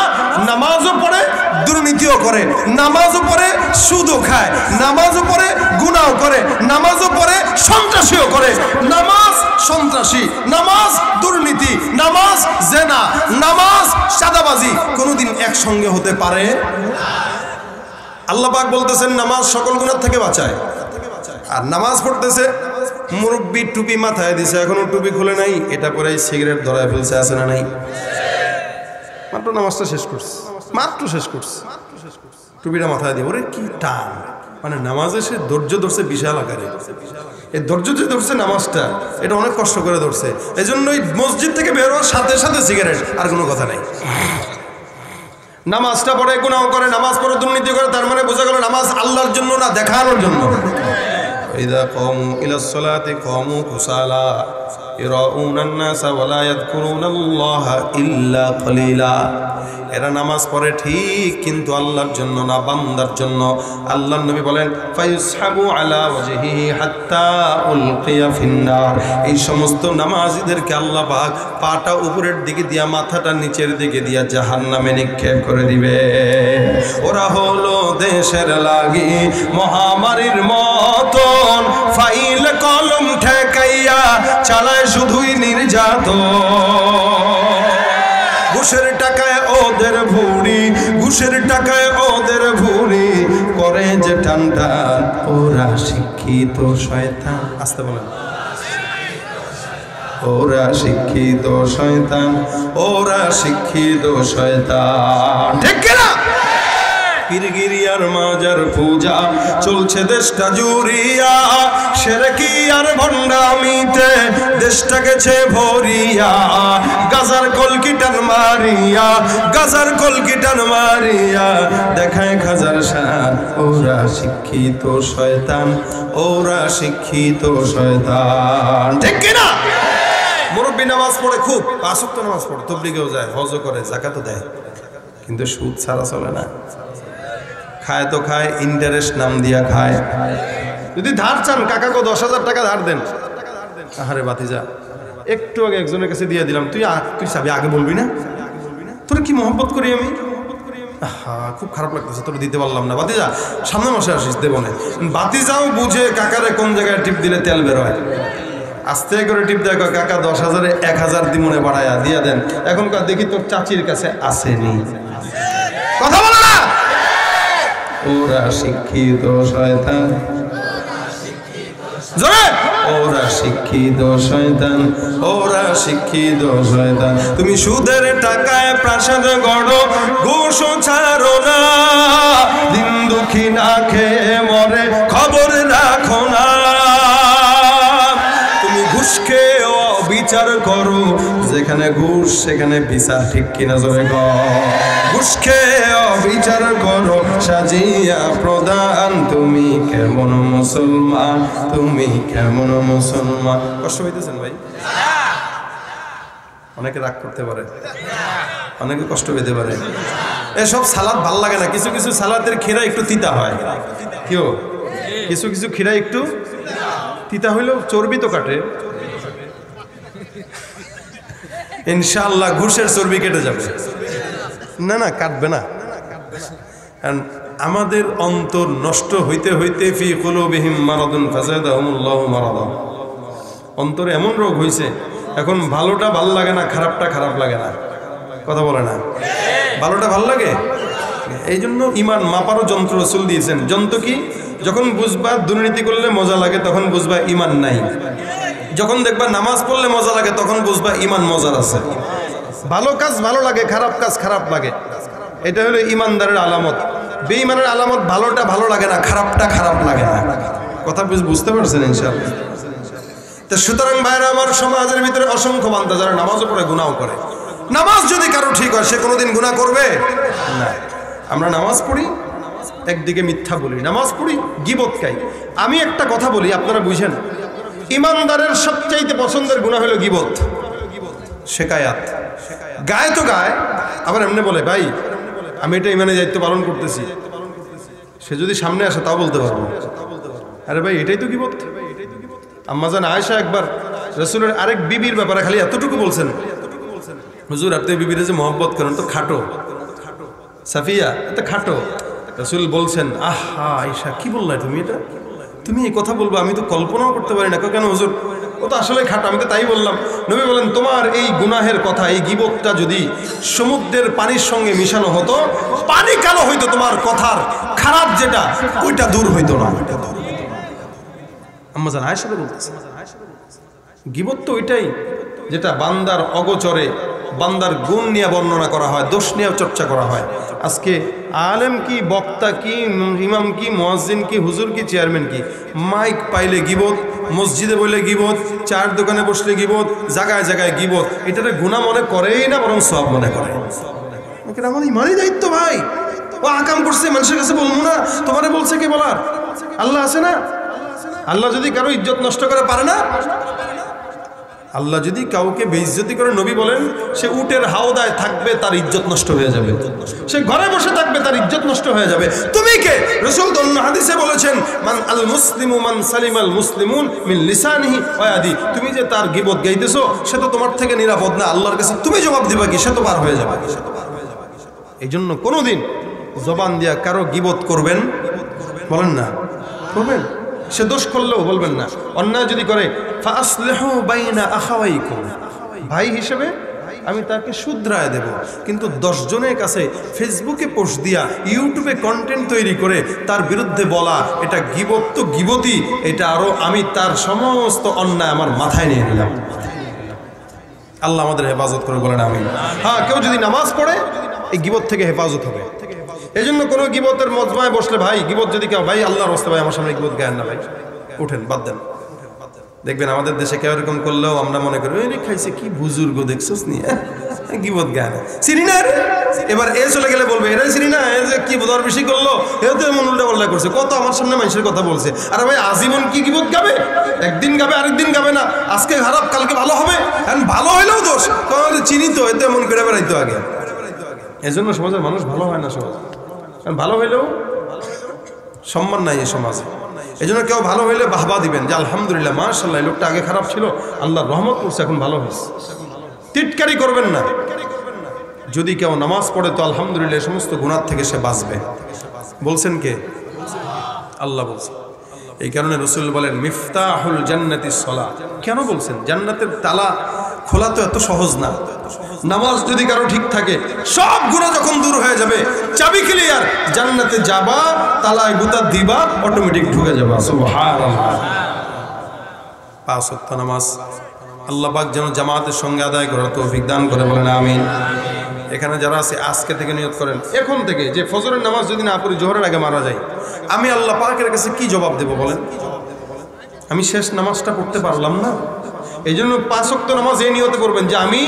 নামাজও পড়ে দুর্নীতিও করে, নামাজও পড়ে সুদও খায়, নামাজও পড়ে গুনাহ করে, নামাজও পড়ে সন্ত্রাসীও করে। নামাজ সন্ত্রাসী, নামাজ দুর্নীতি, নামাজ জেনা, নামাজ সাদাবাজি কোনোদিন একসঙ্গে হতে পারে? আল্লাহ পাক বলতেছেন নামাজ সকল গুনাহ থেকে বাঁচায়। আর নামাজ পড়তেছে মুরব্বী টুপি মাথায় দিছে, এখনো টুপি খুলে নাই, এটা পরে সিগারেট ধরায় ফেলছে, আছে না নাই? মাত্র নামাজটা শেষ করছে, মাত্র শেষ করছে, টুপিটা মাথায় দিয়ে। ওরে কি টান! মানে নামাজে সে ধৈর্য ধরছে বিশাল আকারে। এই ধৈর্য যে ধরছে নামাজটা, এটা অনেক কষ্ট করে ধরছে। এই জন্যই মসজিদ থেকে বের হওয়ার সাথে সাথে সিগারেট, আর কোনো কথা নাই। নামাজটা পড়ে গুনাহ করে, নামাজ পড়ে দুর্নীতি করে, তার মানে বোঝা গেল নামাজ আল্লাহর জন্য না, দেখানোর জন্য। ইযা কামু ইলাস সালাতি কামু কুসালা ইরাউনান নাসা ওয়া লা ইয়াযকুরুনাল্লাহা ইল্লা কলিলা। এরা নামাজ পড়ে ঠিক, কিন্তু আল্লাহর জন্য না, বান্দার জন্য। আল্লাহর নবী বলেন ফায়ুসহাবু আলা ওয়াজহিহি হাত্তা উলকিয়া ফিন্নার। এই সমস্ত নামাজীদেরকে আল্লাহ পাক পাটা উপরের দিকে দিয়া মাথাটা নিচের দিকে দিয়া জাহান্নামে নিক্ষেপ করে দিবে। ওরা হলো দেশের লাগি মহামারীর মতন, ফাইল কলম ঠেকাইয়া চালায় শুধুই নির্যাতন। ঘুষের টাকায় ওদের ভুড়ি, ঘুষের টাকায় ওদের ভুড়ি, করে যে টান টান। ওরা শিক্ষিত শয়তান। আসতে বলেন, ওরা শিক্ষিত শয়তান, ওরা শিক্ষিত শয়তান। ঠিক কিনা? পীরগিরিয়ার মাজার পূজা চলছে দেশটা জুড়িয়া, শিরকি আর ভণ্ডামিতে দেশটা গেছে ভরিয়া। গাজার কলকিটান মারিয়া, গাজার কলকিটান মারিয়া দেখায় খাজার শান। ওরা শিক্ষিত শয়তান, ওরা শিক্ষিত শয়তান। ঠিক কিনা? মুরব্বী নামাজ পড়ে, খুব ৫ ওয়াক্ত নামাজ পড়ে, তাবলীগেও যায়, হজও করে, যাকাতও দেয়, কিন্তু সুদ ছাড়া চলে না। খায় তো খায়, ইন্টারেস্ট নাম দিয়া খায়। যদি ধার চান, কাকাকে ১০,০০০ টাকা ধার দেন। আহারে বাতিজা, একটু আগে একজনের কাছে দিয়ে দিলাম, তুই চাবি আগে বলবি না? তোর কি মহব্বত করি আমি। হ্যাঁ, খুব খারাপ লাগতেছে, তোর দিতে পারলাম না। বাতিজা, সামনে মাসে আসিস, দেবো না। বাতিজাও বুঝে কাকারে কোন জায়গায় টিপ দিলে তেল বের হয়। আস্তে করে টিপ দেয়, কাকা ১০,০০০-এ ১,০০০ দিমনে বাড়ায়া দিয়া দেন। এখনকার দেখি তোর চাচির কাছে আসেনি, কথা বলো না। ওরা শিক্ষিত শয়তান, জোরে ওরা শিক্ষিত শয়তান, ওরা শিক্ষিত শয়তান। তুমি সুদের টাকায় প্রাসাদ গড়ো, ঘুষ ছাড়ো না, দিন দুঃখী না খেয়ে মরে খবর রাখো না। তুমি ঘুষ খেয়ে বিচার করো, যেখানে ঘুষ সেখানে বিচার, ঠিক কিনা জোরে কর। ঘুষ খেয়ে বিচার করো, সাজিয়া প্রদান, তুমি কেমন মুসলমান, তুমি কেমন মুসলমান। কষ্ট হইতেছেন ভাই? অনেকে রাগ করতে পারে, অনেকে কষ্ট পেতে পারে। এসব সালাদ ভাল লাগে না। কিছু কিছু সালাদের খিরা একটু তিতা হয়, কেউ কিছু কিছু খিরা একটু তিতা হইলেও চর্বি তো কাটে। ইনশাআল্লাহ ঘুষের চর্বি কেটে যাবে। না না, কাটবে না। কারণ আমাদের অন্তর নষ্ট হইতে হইতে ফি কুলুবিহিম মারাদুন ফাযাদাহুমুল্লাহু মারাদা। অন্তরে এমন রোগ হইছে, এখন ভালোটা ভাল লাগে না, খারাপটা খারাপ লাগে না। কথা বলে না? ভালোটা ভাল লাগে। এই জন্য ইমান মাপারও যন্ত্র রাসূল দিয়েছেন। যন্ত্র কি? যখন বুঝবা দুর্নীতি করলে মজা লাগে, তখন বুঝবা ইমান নাই। যখন দেখবা নামাজ পড়লে মজা লাগে, তখন বুঝবা ইমান মজার আছে। ভালো কাজ ভালো লাগে, খারাপ কাজ খারাপ লাগে। এটা হলো ইমানদারের আলামত। বেঈমানের আলামত ভালোটা ভালো লাগে না, খারাপটা খারাপ লাগে না। কথা বুঝতে পারছেন ইনশাআল্লাহ? তো সুতরাং ভাইরা আমার, সমাজের ভিতরে অসংখ্য বান্দা যারা নামাজও পড়ে গুনাহ করে। নামাজ যদি কারো ঠিক হয়, সে কোনোদিন গুনাহ করবে না। আমরা নামাজ পড়ি, একদিকে মিথ্যা বলি, নামাজ পড়ি, গীবত খাই। আমি একটা কথা বলি, আপনারা বুঝেন, ইমানদারের সবচাইতে পছন্দের গুনাহ হলো গীবত, শেকায়াত। গায়ে তো গায়, আবার এমনি বলে ভাই আমি এটা ইমানের দায়িত্ব পালন করতেছি। সে যদি সামনে আসে তাও বলতে পারবো, আরে ভাই এটাই তো গীবত। আম্মাজান আয়েশা একবার রাসূলের আরেক বিবির ব্যাপারে খালি এতটুকু বলছেন, হুজুর আপনি বিবির যে মহব্বত করেন তো খাটো, সাফিয়া এত খাটো। রাসূল বলছেন, আহা আয়েশা কি বললা তুমি, এটা তুমি এই কথা বলবো, আমি তো কল্পনাও করতে পারি না। কেন হুজুর, ও তো আসলে খাটো। আমি তো তাই বললাম। নবী বলেন, তোমার এই গুনাহের কথা, এই গীবতটা যদি সমুদ্রের পানির সঙ্গে মিশানো হতো, পানি কালো হইতো, তোমার কথার খারাপ যেটা ওইটা দূর হইতো না। আম্মা জান আয়েশা বলতেছে, গীবত তো ওইটাই যেটা বান্দার অগোচরে বান্দার গুণ নিয়ে বর্ণনা করা হয়, দোষ নিয়ে চর্চা করা হয়। আজকে আলেম কি, বক্তা কি, ইমাম কি, মুয়াজ্জিন কি, হুজুর কি, চেয়ারম্যান কি, মাইক পাইলে গীবত, মসজিদে বলে গীবত, চার দোকানে বসলে গীবত, জায়গায় জায়গায় গীবত। এটাতে গুনাহ মনে করেই না, বরং সওয়াব মনে করে। আমার ইমানই দায়িত্ব ভাই। ও আকাম করছে, মানুষের কাছে বলবো না, তোমারে বলছে কে বলার? আল্লাহ আছে না? আল্লাহ যদি কারো ইজ্জত নষ্ট করে পারে না? আল্লাহ যদি কাউকে বেইজ্জতি করে, নবী বলেন সে উটের হাওদায় থাকবে, তার ইজ্জত নষ্ট হয়ে যাবে। সে ঘরে বসে থাকবে, তার ইজ্জত নষ্ট হয়ে যাবে। তুমি কে? রাসূল অন্য হাদিসে বলেছেন, মান আল মুসলিমু মান সালিমাল মুসলিমুন মিন লিসানিহি ওয়া ইয়াদি। তুমি যে তার গীবত গাইতেছো, সে তো তোমার থেকে নিরাপদ না। আল্লাহর কাছে তুমি জবাব দিবা কি? সে তো পার হয়ে যাবে। এই জন্য কোনোদিন জবান দিয়া কারো গীবত করবেন, বলেন না, করবেন। সে দোষ করলেও বলবেন না। অন্যায় যদি করে, ফাসলিহু বাইনা আখাওয়াইকুম, ভাই হিসেবে আমি তাকে শুধরায় দেব। কিন্তু 10 জনের কাছে ফেসবুকে পোস্ট দিয়া, ইউটিউবে কন্টেন্ট তৈরি করে তার বিরুদ্ধে বলা, এটা গীবত তো গীবতই, এটা আরো আমি তার সমস্ত অন্যায় আমার মাথায় নিয়ে নিলাম। আল্লাহ আমাদের হেফাজত করে, বলেন আমিন। হ্যাঁ, কেউ যদি নামাজ পড়ে, এই গীবত থেকে হেফাজত হবে। এই জন্য কোনো গীবতের মজমায় বসলে, ভাই গীবত যদি কেউ, ভাই আল্লাহর রাস্তায় ভাই আমার সামনে গীবত গায়েন না, ভাই উঠেন, বাদ দেন। দেখবেন আমাদের দেশে কেউ এরকম করলেও আমরা মনে করি ওই খাইছে, কি বুজুর্গ দেখছস নি, গীবত গায়েন চিনি না। এবার এ চলে গেলে বলবে, এরাই চিনি না, এ যে কি বোধর বেশি করলো, এ তো এমন উল্টা পাল্টা করছে, কত আমার সামনে মানুষের কথা বলছে। আর ভাই আজীবন কি গীবত গাবে? একদিন গাবে, আরেকদিন গাবে না। আজকে খারাপ, কালকে ভালো হবে। এখন ভালো হইলেও দোষ, তাহলে চিনি তো, এতে এমন করে বেড়াইতো আগে। এজন্য সমাজের মানুষ ভালো হয় না সমাজ। কারণ ভালো হইলেও সম্মান নাই এই সমাজে। এই জন্য কেউ ভালো হইলে বাহবা দিবেন যে আলহামদুলিল্লাহ, মাশাআল্লাহ, এই লোকটা আগে খারাপ ছিল, আল্লাহর রহমত করছে, এখন ভালো হয়েছে। টিটকারি করবেন না। যদি কেউ নামাজ পড়ে তো আলহামদুলিল্লাহ, সমস্ত গুনাহ থেকে সে বাঁচবে। বলছেন কে? আল্লাহ বলছেন। এই কারণে রাসূল বলেন, মিফতাহুল জান্নাতিস সালাহ। কেন বলছেন? জান্নাতের তালা খোলা তো এত সহজ না। নামাজ যদি কারো ঠিক থাকে, সব গুনাহ যখন দূর হয়ে যাবে, চাবি ক্লিয়ার, জান্নাতে যাবা, তালায় গুতা দিবা, অটোমেটিক ঢুকে যাবা। সুবহানাল্লাহ। 5 ওয়াক্ত নামাজ আল্লাহ পাক যেন জামাতের সঙ্গে আদায় করার তৌফিক দান করে, বলেন আমিন। এখানে যারা আছে আজকে থেকে নিয়ত করেন, এখন থেকে, যে ফজরের নামাজ যদি না পড়ি জোহরের আগে মারা যায়, আমি আল্লাহ পাকের কাছে কি জবাব দেব বলেন? আমি শেষ নামাজটা পড়তে পারলাম না। এই জন্য 5 ওয়াক্ত নামাজ এই নিয়তে করবেন যে আমি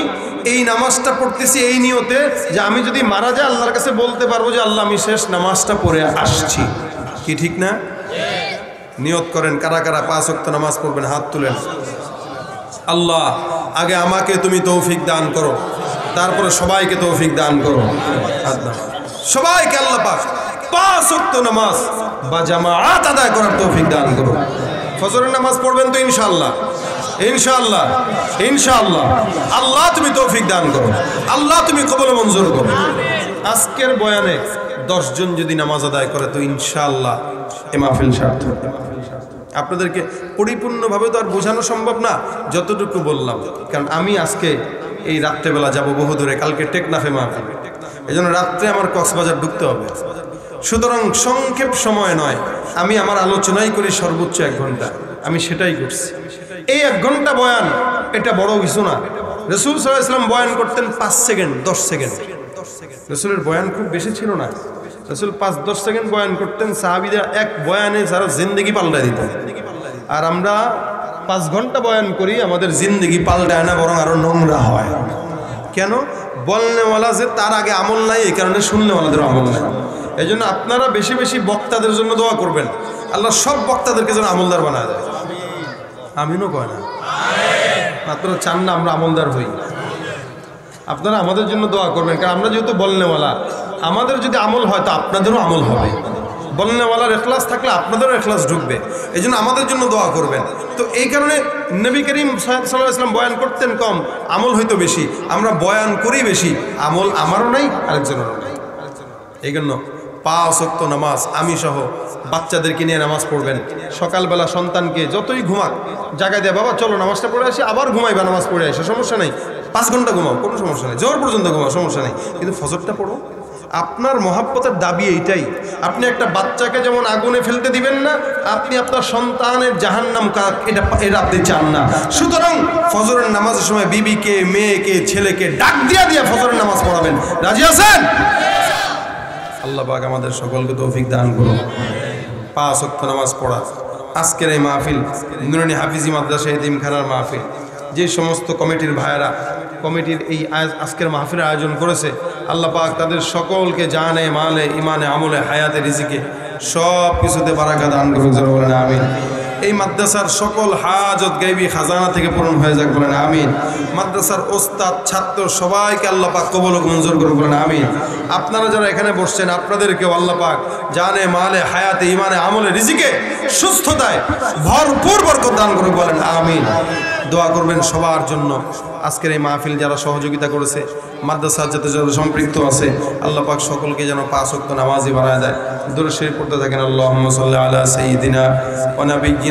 এই নামাজটা পড়তেছি এই নিয়তে যে আমি যদি মারা যাই আল্লাহর কাছে বলতে পারবো যে আল্লাহ আমি শেষ নামাজটা পড়ে আসছি। কি ঠিক না? নিয়ত করেন। কারা কারা 5 ওয়াক্ত নামাজ পড়বেন হাত তুলেন। আল্লাহ আগে আমাকে তুমি তৌফিক দান করো, তারপরে সবাইকে তৌফিক দান করো। সবাইকে আল্লাহ পাক 5 ওয়াক্ত নামাজ বা জামাআত আদায় করার তৌফিক দান করো। ফজরের নামাজ পড়বেন তো ইনশাআল্লাহ, ইনশাআল্লাহ, ইনশাআল্লাহ। আল্লাহ তুমি তৌফিক দান করো, আল্লাহ তুমি কবুল মঞ্জুর করো। আজকের বয়ানে 10 জন যদি নামাজ আদায় করে তো ইনশাআল্লাহ এ মাহফিল সার্থক। আপনাদেরকে পরিপূর্ণভাবে তো আর বোঝানো সম্ভব না, যতটুকু বললাম। কারণ আমি আজকে এই রাত্রেবেলা যাব বহু দূরে, কালকে টেকনাফে মাহফিল, এই জন্য রাত্রে আমার কক্সবাজার ঢুকতে হবে। সুতরাং সংক্ষেপ সময় নয়, আমি আমার আলোচনাই করি সর্বোচ্চ 1 ঘন্টা, আমি সেটাই করছি। এই 1 ঘন্টা বয়ান এটা বড় কিছু না। রাসূল সাল্লাল্লাহু আলাইহি ওয়াসাল্লাম বয়ান করতেন 5 সেকেন্ড 10 সেকেন্ড। রাসূলের বয়ান খুব বেশি ছিল না, রাসূল 5-10 সেকেন্ড বয়ান করতেন, সাহাবীরা এক বয়ানে সারা জিন্দেগি পাল্টায় দিতেন। আর আমরা 5 ঘন্টা বয়ান করি, আমাদের জিন্দেগি পাল্টায় না, বরং আরো নোংরা হয়। কেন? বলনেওয়ালা যে তার আগে আমল নাই, এই কারণে শুননেওয়ালাদের আমল নাই। এই জন্য আপনারা বেশি বেশি বক্তাদের জন্য দোয়া করবেন, আল্লাহ সব বক্তাদেরকে যেন আমলদার বানায় দেয়। আমিনও কয় না? আপনারা চান না আমরা আমলদার হই? আপনারা আমাদের জন্য দোয়া করবেন, কারণ আমরা যেহেতু বলনেওয়ালা, আমাদের যদি আমল হয় তো আপনাদেরও আমল হবে। বলনেওয়ালার ইখলাস থাকলে আপনাদেরও ইখলাস ঢুকবে, এই জন্য আমাদের জন্য দোয়া করবেন। তো এই কারণে নবী করিম সাল্লাল্লাহু আলাইহি ওয়াসাল্লাম বয়ান করতেন কম, আমল হয়তো বেশি। আমরা বয়ান করি বেশি, আমল আমারও নাই আরেকজনেরও নাই। এই জন্য 5 ওয়াক্ত নামাজ আমি সহ বাচ্চাদেরকে নিয়ে নামাজ পড়বেন। সকালবেলা সন্তানকে যতই ঘুমাক জায়গা দেয়, বাবা চলো নামাজটা পড়ে আসি, আবার ঘুমাইবা, নামাজ পড়ে আসে, সমস্যা নেই। 5 ঘন্টা ঘুমাও, কোনো সমস্যা নেই, জোর পর্যন্ত ঘুমাও, সমস্যা নেই, কিন্তু ফজরটা পড়ো। আপনার মহাব্বতের দাবি এইটাই। আপনি একটা বাচ্চাকে যেমন আগুনে ফেলতে দিবেন না, আপনি আপনার সন্তানের জাহান্নাম এটা আপনি চান না। সুতরাং ফজরের নামাজের সময় বিবিকে, মেয়েকে, ছেলেকে ডাক দিয়া ফজরের নামাজ পড়াবেন। রাজি আছেন? আল্লাহ পাক আমাদের সকলকে তৌফিক দান করুন। 5 ওয়াক্ত নামাজ পড়া। আজকের এই মাহফিল নুরানি হাফিজি মাদ্রাসা এতিমখানার মাহফিল। যে সমস্ত কমিটির ভাইয়েরা কমিটির এই আজকের মাহফিলের আয়োজন করেছে, আল্লাহ পাক তাদের সকলকে জানে, মালে, ইমানে, আমলে, হায়াতে, রিজিকে সব কিছুতে বারাকা দান করুন, বলেন আমিন। এই মাদ্রাসার সকল হাজত গায়বী খাজানা থেকে পূরণ হয়ে যাক, বলেন আমিন। মাদ্রাসার ওস্তাদ, ছাত্র সবাইকে আল্লাহ পাক কবুল ও মঞ্জুর করুন, বলেন আমিন। আপনারা যারা এখানে বসছেন আপনাদেরকেও আল্লাহ পাক জানে, মালে, হায়াতে, ইমানে, আমলে, রিজিকে সুস্থতায় ভরপুর বরকত দান করুন, বলেন আমিন। দোয়া করবেন সবার জন্য। আজকের এই মাহফিল যারা সহযোগিতা করেছে, মাদ্রাসার যাতে যারা সম্পৃক্ত আছে, আল্লাহ পাক সকলকে যেন 5 ওয়াক্ত নামাজি বানায় দেয়। দুরূদ শরীফ পড়তে থাকেন। আল্লাহুম্মা সাল্লি আলা সাইয়্যিদিনা ওয়া নাবিয়্যিনা